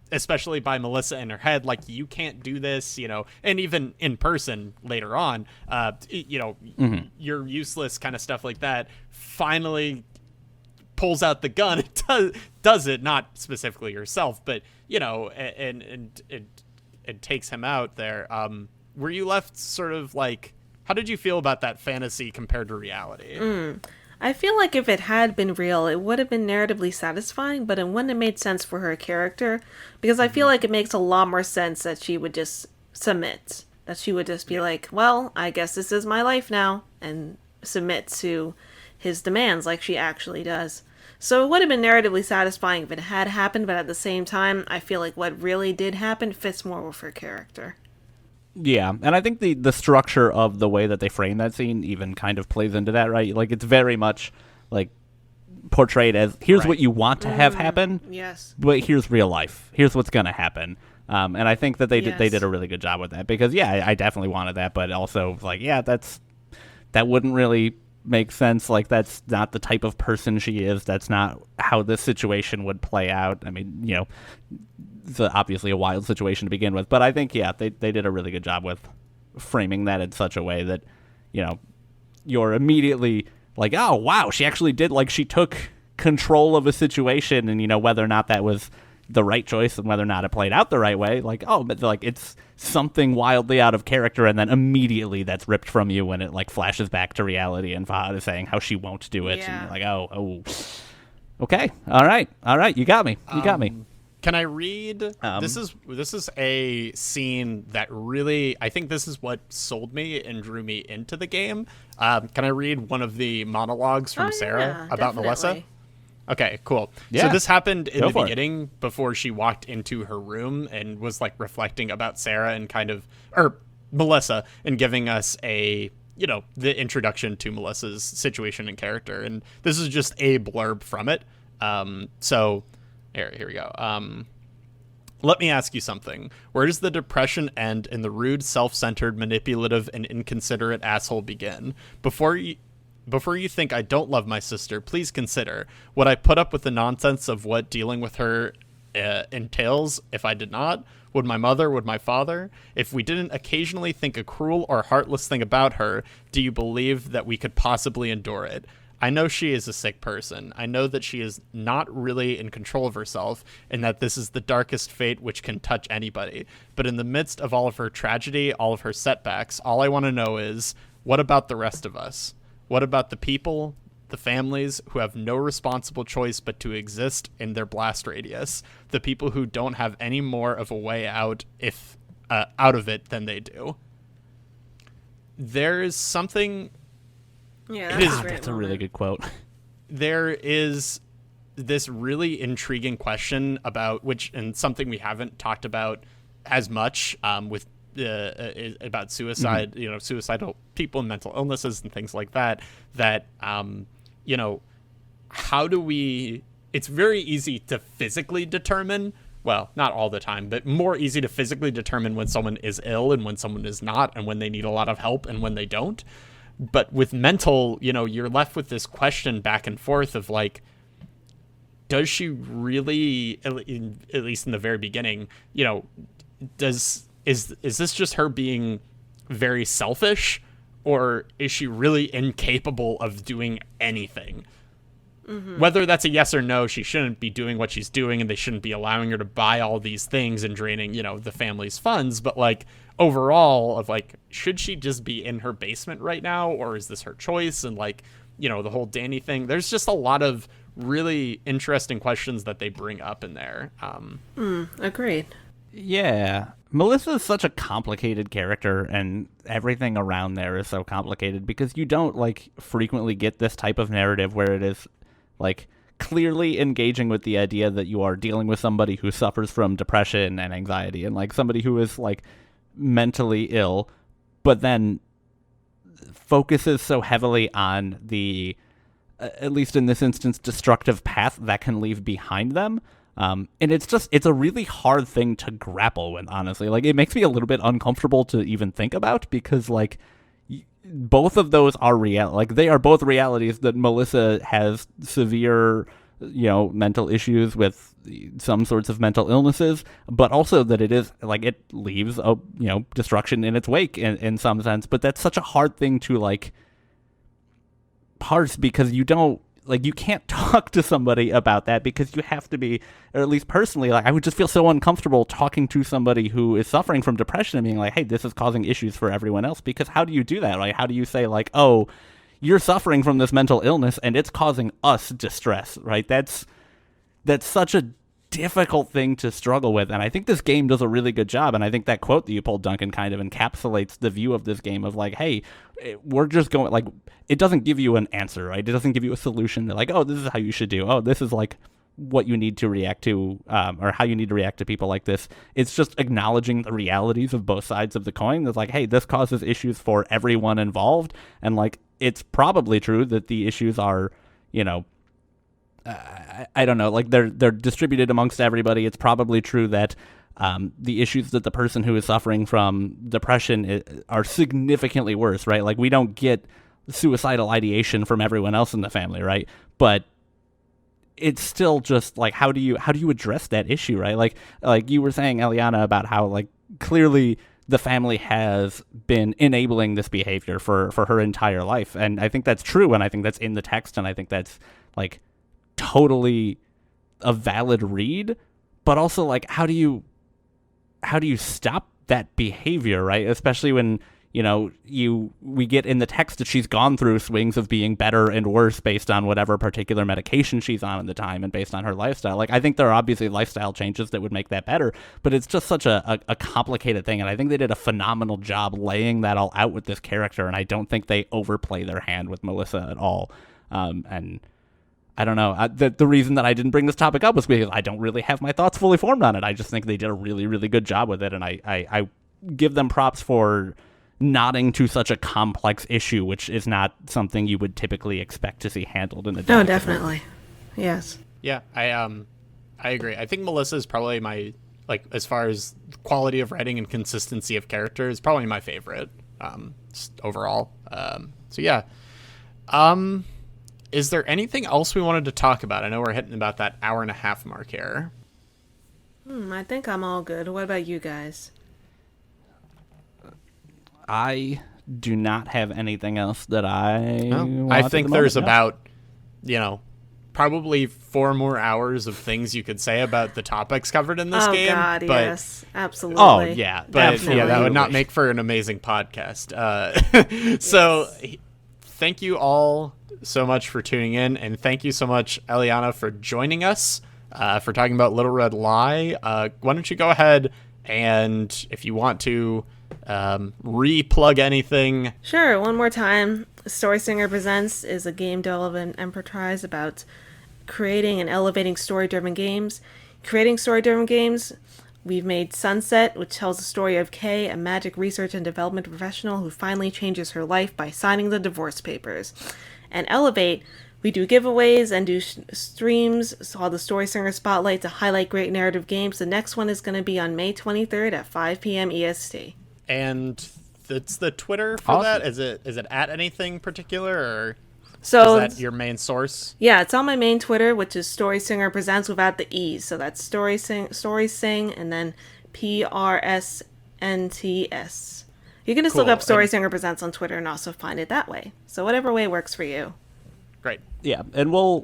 especially by Melissa in her head, you can't do this, and even in person later on, you're useless, kind of stuff like that, finally pulls out the gun and does it, not specifically herself, but, and takes him out there. Were you left sort of how did you feel about that fantasy compared to reality? I feel like if it had been real, it would have been narratively satisfying, but it wouldn't have made sense for her character, because I feel like it makes a lot more sense that she would just submit, that she would just be like, well, I guess this is my life now, and submit to his demands like she actually does. So it would have been narratively satisfying if it had happened, but at the same time, I feel like what really did happen fits more with her character. Yeah, and I think the structure of the way that they frame that scene even kind of plays into that, right? Like, it's very much, portrayed as, here's what you want to have happen, yes, but here's real life. Here's what's going to happen. And I think that they did a really good job with that, because, yeah, I definitely wanted that, but also, that wouldn't really make sense. That's not the type of person she is. That's not how this situation would play out. I mean, it's obviously a wild situation to begin with, but I think, they did a really good job with framing that in such a way that, you're immediately like, oh, wow, she actually did, she took control of a situation, and, whether or not that was the right choice and whether or not it played out the right way, but it's something wildly out of character, and then immediately that's ripped from you when it, flashes back to reality, and Fahad is saying how she won't do it, and you're like, oh, okay, all right, you got me. Can I read? This is a scene that really, I think this is what sold me and drew me into the game. Can I read one of the monologues from Sarah about definitely. Melissa? Okay, cool. Yeah. So this happened in Go the for it. beginning before she walked into her room and was reflecting about Sarah and or Melissa, and giving us the introduction to Melissa's situation and character. And this is just a blurb from it. So here we go. Let me ask you something. Where does the depression end and the rude, self-centered, manipulative, and inconsiderate asshole begin? Before you think I don't love my sister, please consider, would I put up with the nonsense of what dealing with her entails if I did not? Would my mother, would my father? If we didn't occasionally think a cruel or heartless thing about her, do you believe that we could possibly endure it? I know she is a sick person. I know that she is not really in control of herself and that this is the darkest fate which can touch anybody. But in the midst of all of her tragedy, all of her setbacks, all I want to know is, what about the rest of us? What about the people, the families who have no responsible choice but to exist in their blast radius? The people who don't have any more of a way out out of it than they do. There is something... Yeah, that's a really good quote. There is this really intriguing question about and something we haven't talked about as much with about suicide, suicidal people and mental illnesses and things like that, how do we, it's very easy to physically determine, well, not all the time, but more easy to physically determine when someone is ill and when someone is not, and when they need a lot of help and when they don't. But with mental, you're left with this question back and forth of like, does she really, at least in the very beginning, is this just her being very selfish, or is she really incapable of doing anything? Mm-hmm. Whether that's a yes or no, she shouldn't be doing what she's doing, and they shouldn't be allowing her to buy all these things and draining, the family's funds. But like overall, of like, should she just be in her basement right now, or is this her choice? And like, the whole Danny thing. There's just a lot of really interesting questions that they bring up in there. Agreed. Yeah. Melissa is such a complicated character, and everything around there is so complicated because you don't like frequently get this type of narrative where it is like clearly engaging with the idea that you are dealing with somebody who suffers from depression and anxiety and like somebody who is like mentally ill, but then focuses so heavily on the, at least in this instance, destructive path that can leave behind them. And it's a really hard thing to grapple with, honestly. Like, it makes me a little bit uncomfortable to even think about because, like, both of those are real. Like, they are both realities that Melissa has severe, mental issues with some sorts of mental illnesses, but also that it is, like, it leaves a, destruction in its wake in some sense. But that's such a hard thing to, like, parse because you can't talk to somebody about that because you have to be, or at least personally, like I would just feel so uncomfortable talking to somebody who is suffering from depression and being like, hey, this is causing issues for everyone else. Because how do you do that? Like, how do you say like, oh, you're suffering from this mental illness and it's causing us distress, right? That's such a difficult thing to struggle with. And I think this game does a really good job. And I think that quote that you pulled, Duncan, kind of encapsulates the view of this game of like, hey, we're just going, like, it doesn't give you an answer, right? It doesn't give you a solution that like, oh, this is how you should do. Oh, this is like what you need to react to, or how you need to react to people like this. It's just acknowledging the realities of both sides of the coin. It's like, hey, this causes issues for everyone involved. And like, it's probably true that the issues are, I don't know, like they're distributed amongst everybody. It's probably true that the issues that the person who is suffering from depression are significantly worse, right? Like we don't get suicidal ideation from everyone else in the family, right? But it's still just like, how do you address that issue, right? Like you were saying, Eliana, about how like clearly the family has been enabling this behavior for her entire life. And I think that's true. And I think that's in the text. And I think that's like totally a valid read, but also like, how do you stop that behavior, right? Especially when, we get in the text that she's gone through swings of being better and worse based on whatever particular medication she's on at the time and based on her lifestyle. Like, I think there are obviously lifestyle changes that would make that better, but it's just such a complicated thing. And I think they did a phenomenal job laying that all out with this character. And I don't think they overplay their hand with Melissa at all. And I don't know. The reason that I didn't bring this topic up was because I don't really have my thoughts fully formed on it. I just think they did a really, really good job with it. And I give them props for nodding to such a complex issue, which is not something you would typically expect to see handled in a definitely. Yes. Yeah, I agree. I think Melissa is probably my like as far as quality of writing and consistency of character, is probably my favorite just overall. So yeah. Is there anything else we wanted to talk about? I know we're hitting about that hour and a half mark here. I think I'm all good. What about you guys? I do not have anything else that I I think there's about, probably 4 more hours of things you could say about the topics covered in this game. Oh, God, but, yes. Absolutely. Oh, yeah. But Definitely. yeah, that would not make for an amazing podcast. So thank you all so much for tuning in. And thank you so much, Eliana, for joining us, for talking about Little Red Lie. Why don't you go ahead and, if you want to, re-plug anything. Sure, one more time. Story Singer Presents is a game development enterprise about creating and elevating story-driven games. Creating story-driven games, we've made Sunset, which tells the story of Kay, a magic research and development professional who finally changes her life by signing the divorce papers. And Elevate, we do giveaways and do streams called the Story Singer Spotlight to highlight great narrative games. The next one is going to be on May 23rd at 5 p.m. EST. And it's the Twitter for Awesome. that? Is it at anything particular, or So is that your main source? yeah, it's on my main Twitter, which is Story Singer Presents without the E's. So that's Story Sing, and then PRSNTS. You can just look Cool. up Story Singer Presents on Twitter and also find it that way. So whatever way works for you. Great. Yeah, and we'll